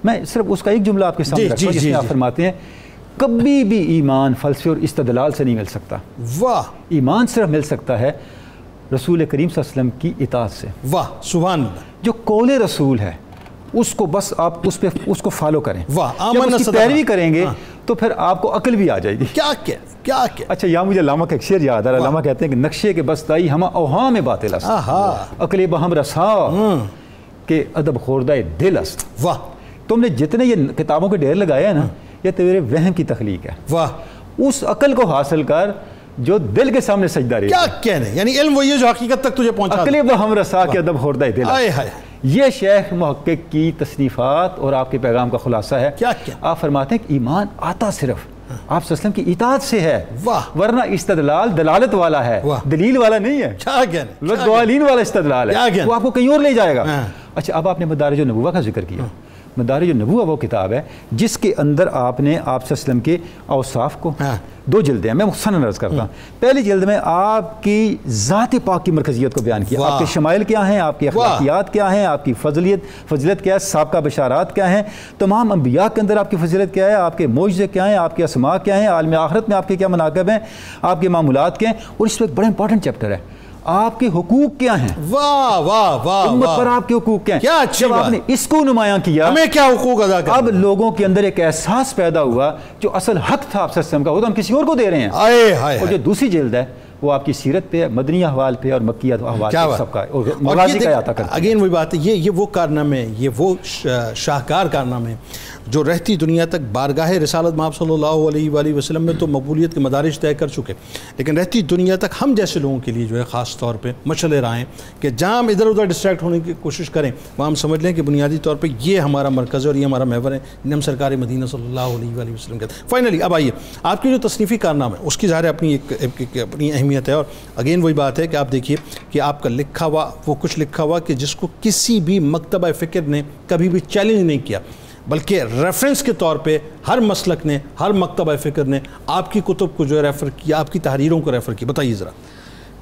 میں صرف اس کا ایک جملہ آپ کے سامنے رکھتا ہوں، جس میں آپ فرماتے ہیں کبھی بھی ایمان فلسفے اور استدلال سے نہیں مل سکتا۔ واہ! ایمان صرف مل سکتا ہے رسول کریم صلی اللہ علیہ وسلم کی اطاعت سے۔ واہ سبحان اللہ! جو قول رسول ہے اس کو بس آپ اس کو فالو کریں، جب اس کی پیروی کریں گے تو پھر آپ کو عقل بھی آ جائے گی۔ کیا اچھا، یہاں مجھے علامہ کا ایک شعر یاد آ رہا ہے۔ علامہ کہتے ہیں کہ نقشے کے بستائی ہمہ اوہام باطل است، عقل بہم رسا کہ ادب خوردہ دل است۔ واہ! تم نے جتنے یہ کتابوں کے ڈھیر لگائے ہیں نا، یہ تیرے وہم کی تخلیق ہے۔ واہ! اس عقل کو حاصل کر جو دل کے سامنے سجدہ رہی۔ کیا کہنے، یعنی علم وہی ہے جو حقیقت تک تجھے پہنچا۔ عقل بہم رسا کہ ادب خوردہ دل است، یہ شیخ محقق کی تصنیفات اور آپ کے پیغام کا خلاصہ ہے۔ آپ فرماتے ہیں کہ ایمان آتا صرف آپ صلی اللہ علیہ وسلم کی اطاعت سے ہے، ورنہ استدلال دلالت والا ہے، دلیل والا نہیں ہے۔ کیا کہنے، دلالین والا استدلال ہے، وہ آپ کو کہیں اور لے جائے گا۔ اچھا، اب آپ نے مدارج النبوہ کا ذکر کیا۔ مدارج النبوہ وہ کتاب ہے جس کے اندر آپ نے آپ صلی اللہ علیہ وسلم کے اوصاف کو، دو جلدیں ہیں، میں مختصراً عرض کرتا ہوں۔ پہلی جلد میں آپ کی ذات پاک کی مرکزیت کو بیان کیا، آپ کے شمائل کیا ہیں، آپ کی اخلاقیات کیا ہیں، آپ کی فضیلت کیا ہے، سابقہ بشارات کیا ہیں، تمام انبیاء کے اندر آپ کی فضیلت کیا ہے، آپ کے معجزے کیا ہیں، آپ کے اسماء کیا ہیں، عالم آخرت میں آپ کے کیا مناقب ہیں، آپ کے معمولات کیا ہیں، اور اس میں ایک بڑا امپورٹنٹ چیپٹر ہے، آپ کے حقوق کیا ہیں۔ واہ واہ واہ! امت پر آپ کے حقوق کیا ہیں؟ جب آپ نے اس کو نمایاں کیا، ہمیں کیا حقوق ادا کرنا، اب لوگوں کے اندر ایک احساس پیدا ہوا جو اصل حق تھا آپ صلی اللہ علیہ وسلم کا، وہ تو ہم کسی اور کو دے رہے ہیں۔ اور جو دوسری جلد ہے وہ آپ کی سیرت پہ، مدنی احوال پہ اور مکی احوال پہ، سب کا اور مغازی کا عطا کرتا ہے۔ اگین وہی بات ہے، یہ وہ کارنامے، یہ وہ شاہکار کارنامے جو رہتی دنیا تک بارگاہ رسالت مآب صلی اللہ علیہ وآلہ وسلم میں تو مقبولیت کے مدارج طے کر چکے، لیکن رہتی دنیا تک ہم جیسے لوگوں کے لیے جو ہے خاص طور پہ مشعل راہ ہیں کہ جہاں ہم ادھر ادھر ڈسٹریکٹ ہونے کی کوشش کریں، وہاں ہم سمجھ لیں کہ بنیادی طور پہ یہ ہمارا مرکز ہے اور یہ ہمارا محور ہے، جنہیں ہم سرکار مدینہ صلی اللہ علیہ وآلہ وسلم کہتے ہیں۔ فائنلی اب آئیے، آپ کی جو تصنیفی کارنامہ ہے اس کی ظاہر اپنی اپنی اہمیت ہے، اور اگین وہی بات ہے کہ آپ دیکھیے کہ آپ کا لکھا ہوا وہ کچھ لکھا ہوا کہ جس کو کسی بھی مکتبہ فکر نے کبھی بھی چیلنج نہیں کیا، بلکہ ریفرنس کے طور پہ ہر مسلک نے، ہر مکتبہ فکر نے آپ کی کتب کو جو ہے ریفر کیا، آپ کی تحریروں کو ریفر کیا۔ بتائیے ذرا۔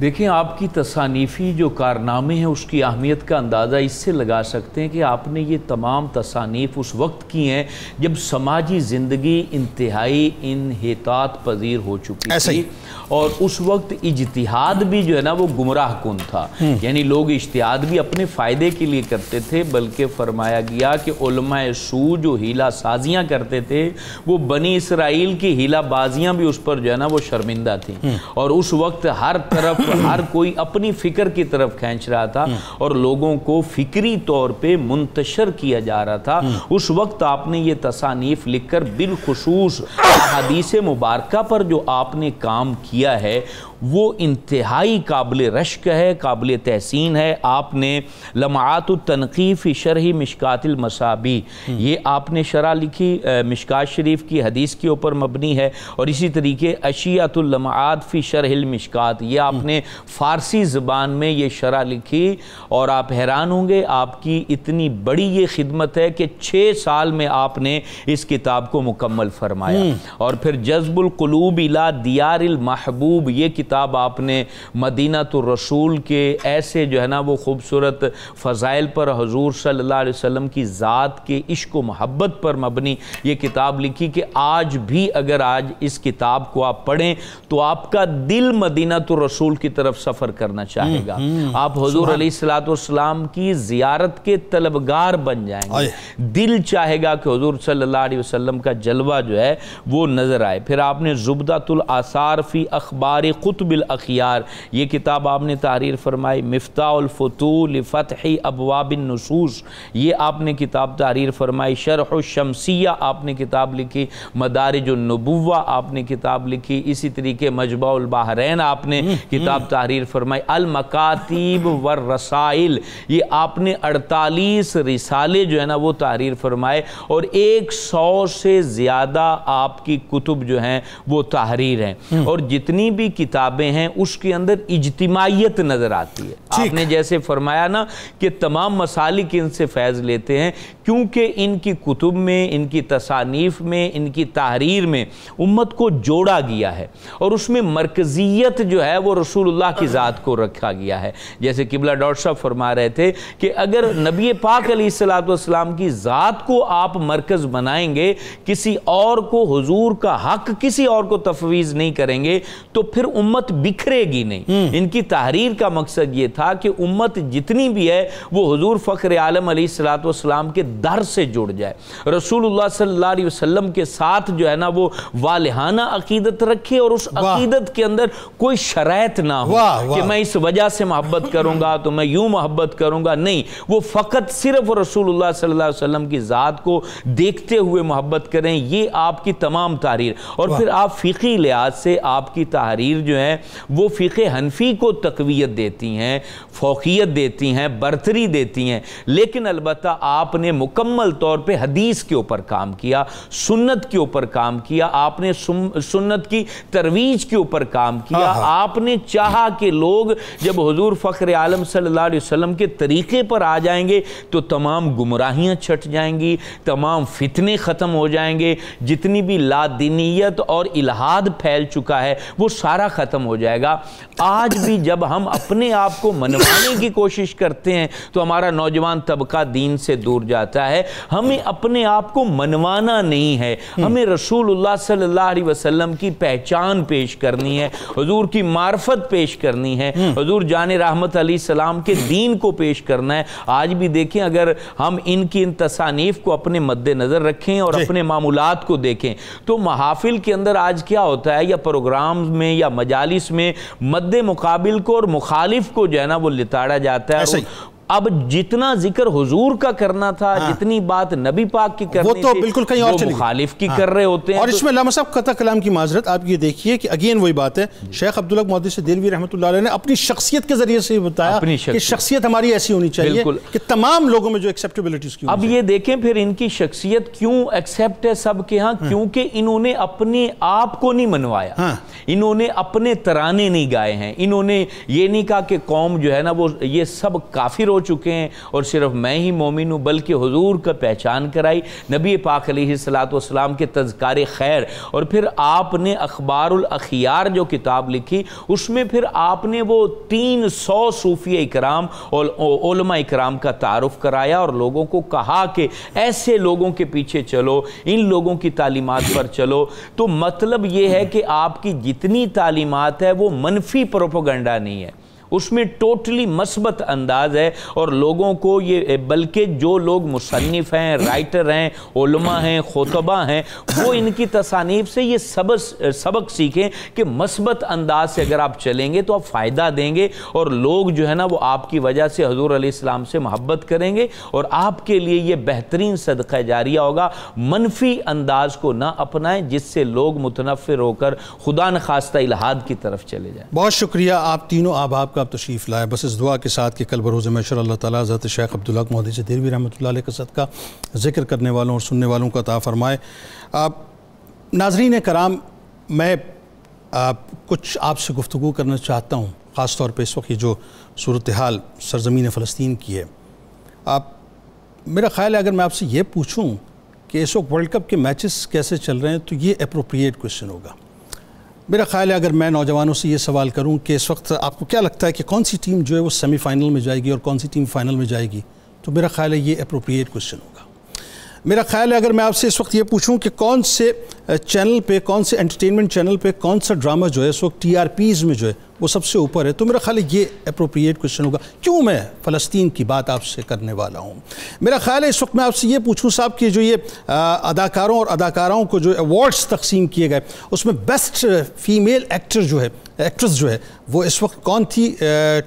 دیکھیں، آپ کی تصانیفی جو کارنامے ہیں اس کی اہمیت کا اندازہ اس سے لگا سکتے ہیں کہ آپ نے یہ تمام تصانیف اس وقت کی ہیں جب سماجی زندگی انتہائی انحطاط پذیر ہو چکی تھی، اور اس وقت اجتہاد بھی جو ہے نا وہ گمراہ کن تھا، یعنی لوگ اجتہاد بھی اپنے فائدے کے لیے کرتے تھے، بلکہ فرمایا گیا کہ علماء سو جو ہیلہ سازیاں کرتے تھے وہ بنی اسرائیل کی ہیلہ بازیاں بھی اس پر جو ہے نا وہ شرمندہ تھیں، اور اس وقت ہر طرف تو ہر کوئی اپنی فکر کی طرف کھینچ رہا تھا اور لوگوں کو فکری طور پہ منتشر کیا جا رہا تھا. اس وقت آپ نے یہ تصانیف لکھ کر بالخصوص احادیث مبارکہ پر جو آپ نے کام کیا ہے وہ انتہائی قابل رشک ہے, قابل تحسین ہے. آپ نے لمعات التنقیح فی شرح مشکات المصابیح یہ آپ نے شرح لکھی, مشکات شریف کی حدیث کے اوپر مبنی ہے, اور اسی طریقے اشیات اللمعات فی شرح المشکات یہ آپ نے فارسی زبان میں یہ شرح لکھی. اور آپ حیران ہوں گے, آپ کی اتنی بڑی یہ خدمت ہے کہ 6 سال میں آپ نے اس کتاب کو مکمل فرمایا. اور پھر جذب القلوب الی دیار المحبوب یہ کتاب آپ نے مدینہ الرسول کے ایسے جو ہے نا وہ خوبصورت فضائل پر, حضور صلی اللہ علیہ وسلم کی ذات کے عشق و محبت پر مبنی یہ کتاب لکھی کہ آج بھی اگر آج اس کتاب کو آپ پڑھیں تو آپ کا دل مدینہ الرسول کی طرف سفر کرنا چاہے گا. آپ حضور علیہ السلام کی زیارت کے طلبگار بن جائیں گے. دل چاہے گا کہ حضور صلی اللہ علیہ وسلم کا جلوہ جو ہے وہ نظر آئے. پھر آپ نے زبدۃ الآثار فی اخبار قطب الاخیار یہ کتاب آپ نے تحریر فرمائی. مفتاح الفتوح لفتح ابواب النصوص یہ آپ نے کتاب تحریر فرمائی. شرح الشمسیہ آپ نے کتاب لکھی. مدارج النبوہ آپ نے کتاب لکھی. اسی طریقے مجمع البحرین آپ نے کتاب تحریر فرمائی. المکاتیب والرسائل یہ آپ نے 48 رسالے جو ہے نا وہ تحریر فرمائے, اور 100 سے زیادہ آپ کی کتب جو ہیں وہ تحریر ہیں. اور جتنی بھی کتابیں ہیں اس کے اندر اجتماعیت نظر آتی ہے. آپ نے جیسے فرمایا نا کہ تمام مسالک ان سے فیض لیتے ہیں کیونکہ ان کی کتب میں, ان کی تصانیف میں, ان کی تحریر میں امت کو جوڑا گیا ہے, اور اس میں مرکزیت جو ہے وہ رسول اللہ کی ذات کو رکھا گیا ہے. جیسے قبلہ ڈاکٹر صاحب فرما رہے تھے کہ اگر نبی پاک علیہ السلام کی ذات کو آپ مرکز بنائیں گے, کسی اور کو حضور کا حق کسی اور کو تفویض نہیں کریں گے تو پھر امت بکھرے گی نہیں. ان کی تحریر کا مقصد یہ تھا کہ امت جتنی بھی ہے وہ حضور فخر عالم علیہ السلام کے در سے جڑ جائے, رسول اللہ صلی اللہ علیہ وسلم کے ساتھ جو ہے نا وہ والہانہ عقیدت رکھے, اور اس عقیدت کے اندر کوئی شرائط نہ ہو کہ میں اس وجہ سے محبت کروں گا تو میں یوں محبت کروں گا. نہیں, وہ فقط صرف رسول اللہ صلی اللہ علیہ وسلم کی ذات کو دیکھتے ہوئے محبت کریں. یہ آپ کی تمام تحریر. اور پھر آپ فقہی لحاظ سے آپ کی تحریر جو ہے وہ فقہ حنفی کو تقویت دیتی ہیں, فوقیت دیتی ہیں, برتری دیتی ہیں. لیکن البتہ آپ نے مکمل طور پہ حدیث کے اوپر کام کیا, سنت کے اوپر کام کیا, آپ نے سنت کی ترویج کے اوپر کام کیا. آپ نے چاہا کہ لوگ جب حضور فخر عالم صلی اللہ علیہ وسلم کے طریقے پر آ جائیں گے تو تمام گمراہیاں چھٹ جائیں گی, تمام فتنے ختم ہو جائیں گے, جتنی بھی لادینیت اور الہاد پھیل چکا ہے وہ سارا ختم ہو جائے گا. آج بھی جب ہم اپنے آپ کو منوانے کی کوشش کرتے ہیں تو ہمارا نوجوان طبقہ دین سے دور جاتا ہے. ہمیں اپنے آپ کو منوانا نہیں ہے, ہمیں رسول اللہ صلی اللہ علیہ وسلم کی پہچان پیش کرنی ہے, حضور کی معرفت پیش کرنی ہے, حضور جان رحمت علیہ السلام کے دین کو پیش کرنا ہے. آج بھی دیکھیں, اگر ہم ان کی ان تصانیف کو اپنے مد نظر رکھیں اور اپنے معمولات کو دیکھیں تو محافل کے اندر آج کیا ہوتا ہے, یا پروگرام میں یا مجالس میں مد مقابل کو اور مخالف کو جو ہے نا وہ لتاڑا جاتا ہے. اب جتنا ذکر حضور کا کرنا تھا, جتنی بات نبی پاک کی کرنی تھی, وہ مخالف کی کر رہے ہوتے ہیں. اور اس میں علامہ صاحب قطع کلام کی معذرت, آپ یہ دیکھیے کہ اگین وہی بات ہے, شیخ عبدالحق محدث دہلوی رحمۃ اللہ علیہ نے اپنی شخصیت کے ذریعے سے بتایا کہ شخصیت ہماری ایسی ہونی چاہیے کہ تمام لوگوں میں جو ایکسیپٹیبلٹیز کی. اب یہ دیکھیں پھر ان کی شخصیت کیوں ایکسیپٹ ہے سب کے ہاں, کیونکہ انہوں نے اپنے آپ کو نہیں منوایا, انہوں نے اپنے ترانے نہیں گائے ہیں, انہوں نے یہ نہیں کہا کہ قوم جو ہے نا وہ یہ سب کافر ہو چکے ہیں اور صرف میں ہی مومن ہوں, بلکہ حضور کا پہچان کرائی, نبی پاک علیہ السلام کے تذکار خیر. اور پھر آپ نے اخبار الاخیار جو کتاب لکھی اس میں پھر آپ نے وہ 300 صوفیہ اکرام اور علماء اکرام کا تعارف کرایا اور لوگوں کو کہا کہ ایسے لوگوں کے پیچھے چلو, ان لوگوں کی تعلیمات پر چلو. تو مطلب یہ ہے کہ آپ کی جتنی تعلیمات ہے وہ منفی پروپیگنڈا نہیں ہے, اس میں ٹوٹلی مثبت انداز ہے، اور لوگوں کو یہ، بلکہ جو لوگ مصنف ہیں، رائٹر ہیں، علماء ہیں، خطبہ ہیں، وہ ان کی تصانیف سے یہ سبق سیکھیں کہ مثبت انداز سے اگر آپ چلیں گے تو آپ فائدہ دیں گے، اور لوگ جو ہے نا وہ آپ کی وجہ سے حضور علیہ السلام سے محبت کریں گے، اور آپ کے لیے یہ بہترین صدقہ جاریہ ہوگا۔ منفی انداز کو نہ اپنائیں جس سے لوگ متنفر ہو کر خدا نخواستہ الہاد کی طرف چلے جائیں۔ بہت شکریہ آپ تینوں احباب کا آپ تشریف لائے، بس اس دعا کے ساتھ کہ کل بروز محشر اللہ تعالیٰ حضرت شیخ عبدالحق محدث دہلوی رحمۃ اللہ علیہ کا صدقہ ذکر کرنے والوں اور سننے والوں کو عطا فرمائے۔ ناظرین کرام، میں کچھ آپ سے گفتگو کرنا چاہتا ہوں، خاص طور پہ اس وقت یہ جو صورتحال سرزمین فلسطین کی ہے۔ میرا خیال ہے اگر میں آپ سے یہ پوچھوں کہ اس وقت ورلڈ کپ کے میچز کیسے چل رہے ہیں تو یہ اپروپریٹ کویشچن ہوگا۔ میرا خیال ہے اگر میں نوجوانوں سے یہ سوال کروں کہ اس وقت آپ کو کیا لگتا ہے کہ کون سی ٹیم جو ہے وہ سیمی فائنل میں جائے گی اور کون سی ٹیم فائنل میں جائے گی، تو میرا خیال ہے یہ اپروپریٹ کویشچن ہوگا۔ میرا خیال ہے اگر میں آپ سے اس وقت یہ پوچھوں کہ کون سے چینل پہ، کون سے انٹرٹینمنٹ چینل پہ کون سا ڈرامہ جو ہے اس وقت ٹی آر پیز میں جو ہے وہ سب سے اوپر ہے، تو میرا خیال ہے یہ اپروپریٹ کویشچن ہوگا۔ کیوں میں فلسطین کی بات آپ سے کرنے والا ہوں؟ میرا خیال ہے اس وقت میں آپ سے یہ پوچھوں صاحب کہ جو یہ اداکاروں اور اداکاراؤں کو جو ایوارڈز تقسیم کیے گئے اس میں بیسٹ فیمیل ایکٹر جو ہے، ایکٹریس جو ہے وہ اس وقت کون تھی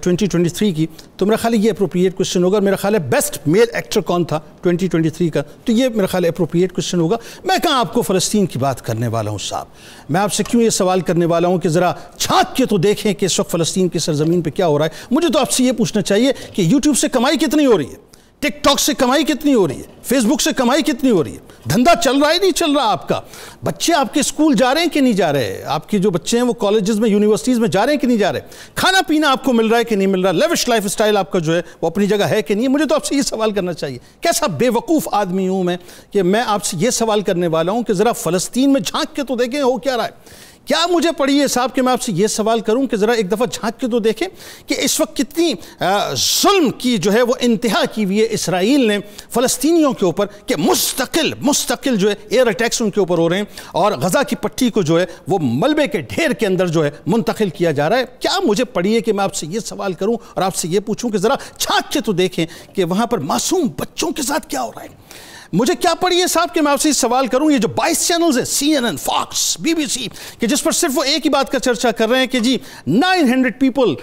2023 کی، تو میرا خیال ہے یہ اپروپریٹ کویشچن ہوگا۔ میرا خیال ہے بیسٹ میل ایکٹر کون تھا 2023 کا، تو یہ میرا خیال ہے اپروپریٹ کویشچن ہوگا۔ میں کہاں آپ کو فلسطین کی بات کرنے والا ہوں صاحب، میں آپ سے کیوں یہ سوال کرنے والا ہوں کہ ذرا چھانک کے تو دیکھیں کہ اس وقت فلسطین کی سرزمین پہ کیا ہو رہا ہے۔ مجھے تو آپ سے یہ پوچھنا چاہیے کہ یوٹیوب سے کمائی کتنی ہو رہی ہے، ٹک ٹاک سے کمائی کتنی ہو رہی ہے، فیس بک سے کمائی کتنی ہو رہی ہے، دھندا چل رہا ہے نہیں چل رہا آپ کا، بچے آپ کے اسکول جا رہے ہیں کہ نہیں جا رہے، آپ کے جو بچے ہیں وہ کالجز میں یونیورسٹیز میں جا رہے ہیں کہ نہیں جا رہے، کھانا پینا آپ کو مل رہا ہے کہ نہیں مل رہا، لیوش لائف اسٹائل آپ کا جو ہے وہ اپنی جگہ ہے کہ نہیں۔ مجھے تو آپ سے یہ سوال کرنا چاہیے، کیسا بے وقوف آدمی ہوں میں کہ میں آپ سے یہ سوال کرنے والا ہوں کہ ذرا فلسطین میں جھانک کے تو دیکھیں ہو کیا رہا ہے۔ کیا مجھے پڑی ہے صاحب کہ میں آپ سے یہ سوال کروں کہ ذرا ایک دفعہ جھانک کے تو دیکھیں کہ اس وقت کتنی ظلم کی جو ہے وہ انتہا کی ہوئی ہے اسرائیل نے فلسطینیوں کے اوپر، کہ مستقل جو ہے ایئر اٹیکس ان کے اوپر ہو رہے ہیں اور غزہ کی پٹی کو جو ہے وہ ملبے کے ڈھیر کے اندر جو ہے منتقل کیا جا رہا ہے۔ کیا مجھے پڑی ہے کہ میں آپ سے یہ سوال کروں اور آپ سے یہ پوچھوں کہ ذرا جھانک کے تو دیکھیں کہ وہاں پر معصوم بچوں کے ساتھ کیا ہو رہا ہے۔ مجھے کیا پڑی ہے صاحب کہ میں آپ سے سوال کروں، یہ جو 22 چینلز ہیں، CNN، فاکس، BBC، کہ جس پر صرف وہ ایک ہی بات کا چرچا کر رہے ہیں کہ جی 900 people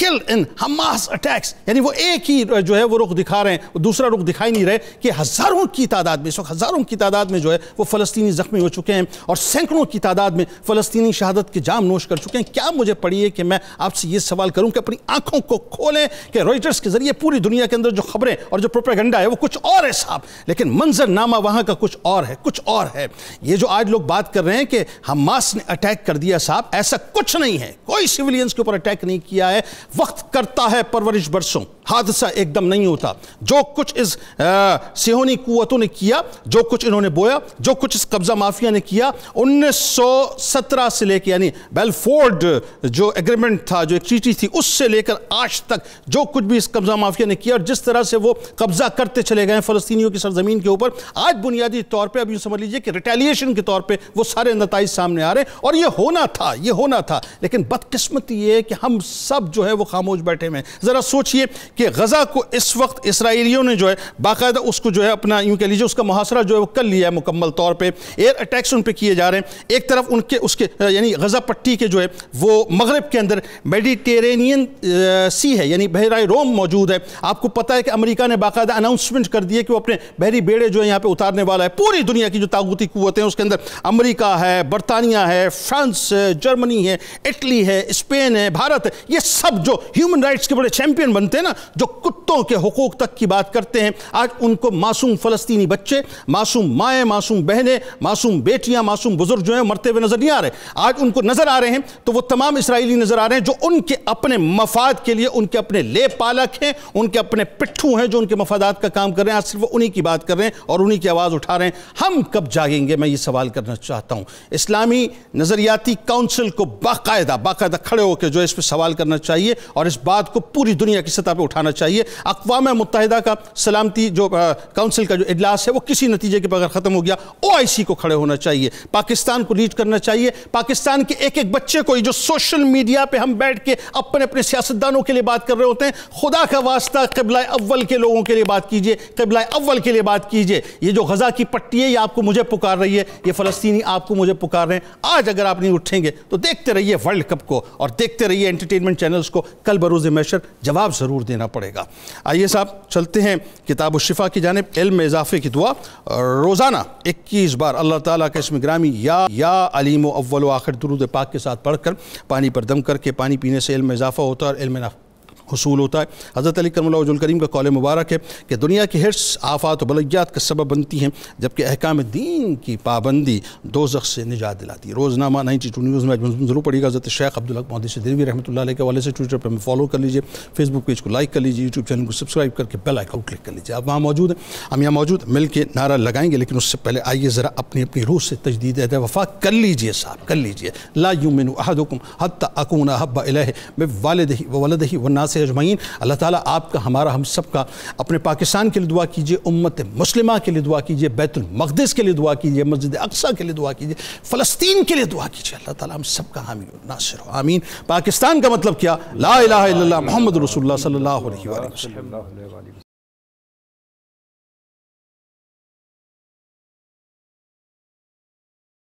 killed in Hamas attacks, یعنی وہ ایک ہی جو ہے وہ رخ دکھا رہے ہیں، دوسرا رخ دکھائی نہیں رہے کہ ہزاروں کی تعداد میں، اس وقت ہزاروں کی تعداد میں جو ہے وہ فلسطینی زخمی ہو چکے ہیں اور سینکڑوں کی تعداد میں فلسطینی شہادت کے جام نوش کر چکے ہیں۔ کیا مجھے پڑی ہے کہ میں آپ سے یہ سوال کروں کہ اپنی آنکھوں کو کھولیں کہ رائٹرز کے ذریعے پوری دنیا کے اندر جو خبریں اور جو پروپیگنڈا ہے وہ کچھ اور ہے صاحب، لیکن منظر نامہ وہاں کا کچھ اور ہے، کچھ اور ہے۔ یہ جو آج لوگ بات کر رہے ہیں کہ حماس نے اٹیک کر دیا صاحب، ایسا کچھ نہیں ہے، کوئی سیویلینز کے اوپر اٹیک نہیں کیا ہے۔ وقت کرتا ہے پرورش برسوں، حادثہ ایک دم نہیں ہوتا۔ جو کچھ اس صہیونی قوتوں نے کیا، جو کچھ انہوں نے بویا، جو کچھ اس قبضہ مافیا نے کیا 1917 سے لے کے، یعنی بیلفورڈ جو ایگریمنٹ تھا، جو ایک چیٹی تھی، اس سے لے کر آج تک جو کچھ بھی اس قبضہ مافیا نے کیا اور جس طرح سے وہ قبضہ کرتے چلے گئے فلسطینیوں کی سرزمین کے اوپر، آج بنیادی طور پہ اب یوں سمجھ لیجئے کہ ریٹیلیشن کے طور پہ وہ سارے نتائج سامنے آ رہے ہیں، اور یہ ہونا تھا۔ لیکن بدقسمتی یہ ہے کہ ہم سب جو ہے وہ خاموش بیٹھے ہیں۔ ذرا سوچئے کہ غزہ کو اس وقت اسرائیلیوں نے جو ہے باقاعدہ اس کو جو ہے اپنا یوں کہہ لیجئے اس کا محاصرہ جو ہے وہ کر لیا ہے مکمل طور پہ، ایئر اٹیکس ان پہ کیے جا رہے ہیں۔ ایک طرف ان کے اس کے یعنی غزہ پٹی کے جو ہے وہ مغرب کے اندر میڈیٹرینین سی ہے، یعنی بحیرہ روم موجود ہے۔ آپ کو پتہ ہے کہ امریکہ نے باقاعدہ اناؤنسمنٹ کر دی ہے کہ وہ اپنے بحری بیڑے جو ہے یہاں پہ اتارنے والا ہے۔ پوری دنیا کی جو طاغوتی قوتیں ہیں اس کے اندر امریکہ ہے، برطانیہ ہے، فرانس ہے، جرمنی ہے، اٹلی ہے، اسپین ہے، بھارت ہے، یہ سب جو ہیومن رائٹس کے بڑے چیمپئن بنتے ہیں نا، جو کتوں کے حقوق تک کی بات کرتے ہیں، آج ان کو معصوم فلسطینی بچے، معصوم مائیں، معصوم بہنیں، معصوم بیٹیاں، معصوم بزرگ جو ہیں مرتے ہوئے نظر نہیں آ رہے۔ آج ان کو نظر آ رہے ہیں تو وہ تمام اسرائیلی نظر آ رہے ہیں جو ان کے اپنے مفاد کے لیے، ان کے اپنے لے پالک ہیں، ان کے اپنے پٹھو ہیں جو ان کے مفادات کا کام کر رہے ہیں۔ آج صرف وہ انہی کی بات کر رہے ہیں اور انہی کی آواز اٹھا رہے ہیں۔ ہم کب جاگیں گے؟ میں یہ سوال کرنا چاہتا ہوں۔ اسلامی نظریاتی کونسل کو باقاعدہ کھڑے ہو کے جو اس پہ سوال کرنا چاہیے اور اس بات کو پوری دنیا کی سطح پہ اٹھا اٹھانا چاہیے. اقوام متحدہ کا سلامتی جو کونسل کا جو اجلاس ہے وہ کسی نتیجے کے بغیر ختم ہو گیا. OIC کو کھڑے ہونا چاہیے, پاکستان کو لیڈ کرنا چاہیے. پاکستان کے ایک ایک بچے کو جو سوشل میڈیا پہ ہم بیٹھ کے اپنے سیاستدانوں کے لیے بات کر رہے ہوتے ہیں, خدا کا واسطہ قبلہ اول کے لوگوں کے لیے بات کیجئے, قبلہ اول کے لیے بات کیجئے. یہ جو غزہ کی پٹی ہے یہ آپ کو مجھے پکار رہی ہے, یہ فلسطینی آپ کو مجھے پکار رہے ہیں. آج اگر آپ نہیں اٹھیں گے تو دیکھتے رہیے ورلڈ کپ کو اور دیکھتے رہیے انٹرٹینمنٹ چینلز کو, کل بروز محشر جواب ضرور دینا پڑے گا. آئیے صاحب چلتے ہیں کتاب الشفا کی جانب. علم میں اضافے کی دعا, روزانہ 21 بار اللہ تعالیٰ کا اسم گرامی یا علیم و اول و آخر درود پاک کے ساتھ پڑھ کر پانی پر دم کر کے پانی پینے سے علم میں اضافہ ہوتا ہے اور علم حصول ہوتا ہے. حضرت علی کرم اللہ وجہ الکریم کا قول مبارک ہے کہ دنیا کی حرص آفات و بلیات کا سبب بنتی ہیں, جبکہ احکام دین کی پابندی دوزخ سے نجات دلاتی ہے. روزنامہ 92 نیوز میں ضرور پڑھیے گا. حضرت شیخ عبدالحق محدث دہلوی رحمۃ اللہ علیہ کے حوالے سے ٹویٹر پہ ہمیں فالو کر لیجیے, فیس بک پیج کو لائک کر لیجیے, یوٹیوب چینل کو سبسکرائب کر کے بیل آئیکن کلک کر لیجیے. آپ وہاں موجود ہیں, ہم یہاں موجود, مل کے نعرہ لگائیں گے, لیکن اس سے پہلے آئیے ذرا اپنی روح سے تجدید عہد وفا کر لیجیے صاحب, کر لیجیے. لا یؤمن احدکم حتی اکون احب الیہ بوالدہ وولدہ والناس اجمعین. اللہ تعالیٰ آپ کا, ہمارا, ہم سب کا اپنے پاکستان کے لیے دعا کیجئے, امت مسلمہ کے لیے دعا کیجئے, بیت المقدس کے لیے دعا کیجئے, مسجد اقصیٰ کے لیے دعا کیجئے, فلسطین کے لیے دعا کیجئے. اللہ تعالیٰ ہم سب کا حامی و ناصر ہو, آمین. پاکستان کا مطلب کیا؟ لا الہ الا اللہ محمد رسول اللہ صلی اللہ علیہ وسلم.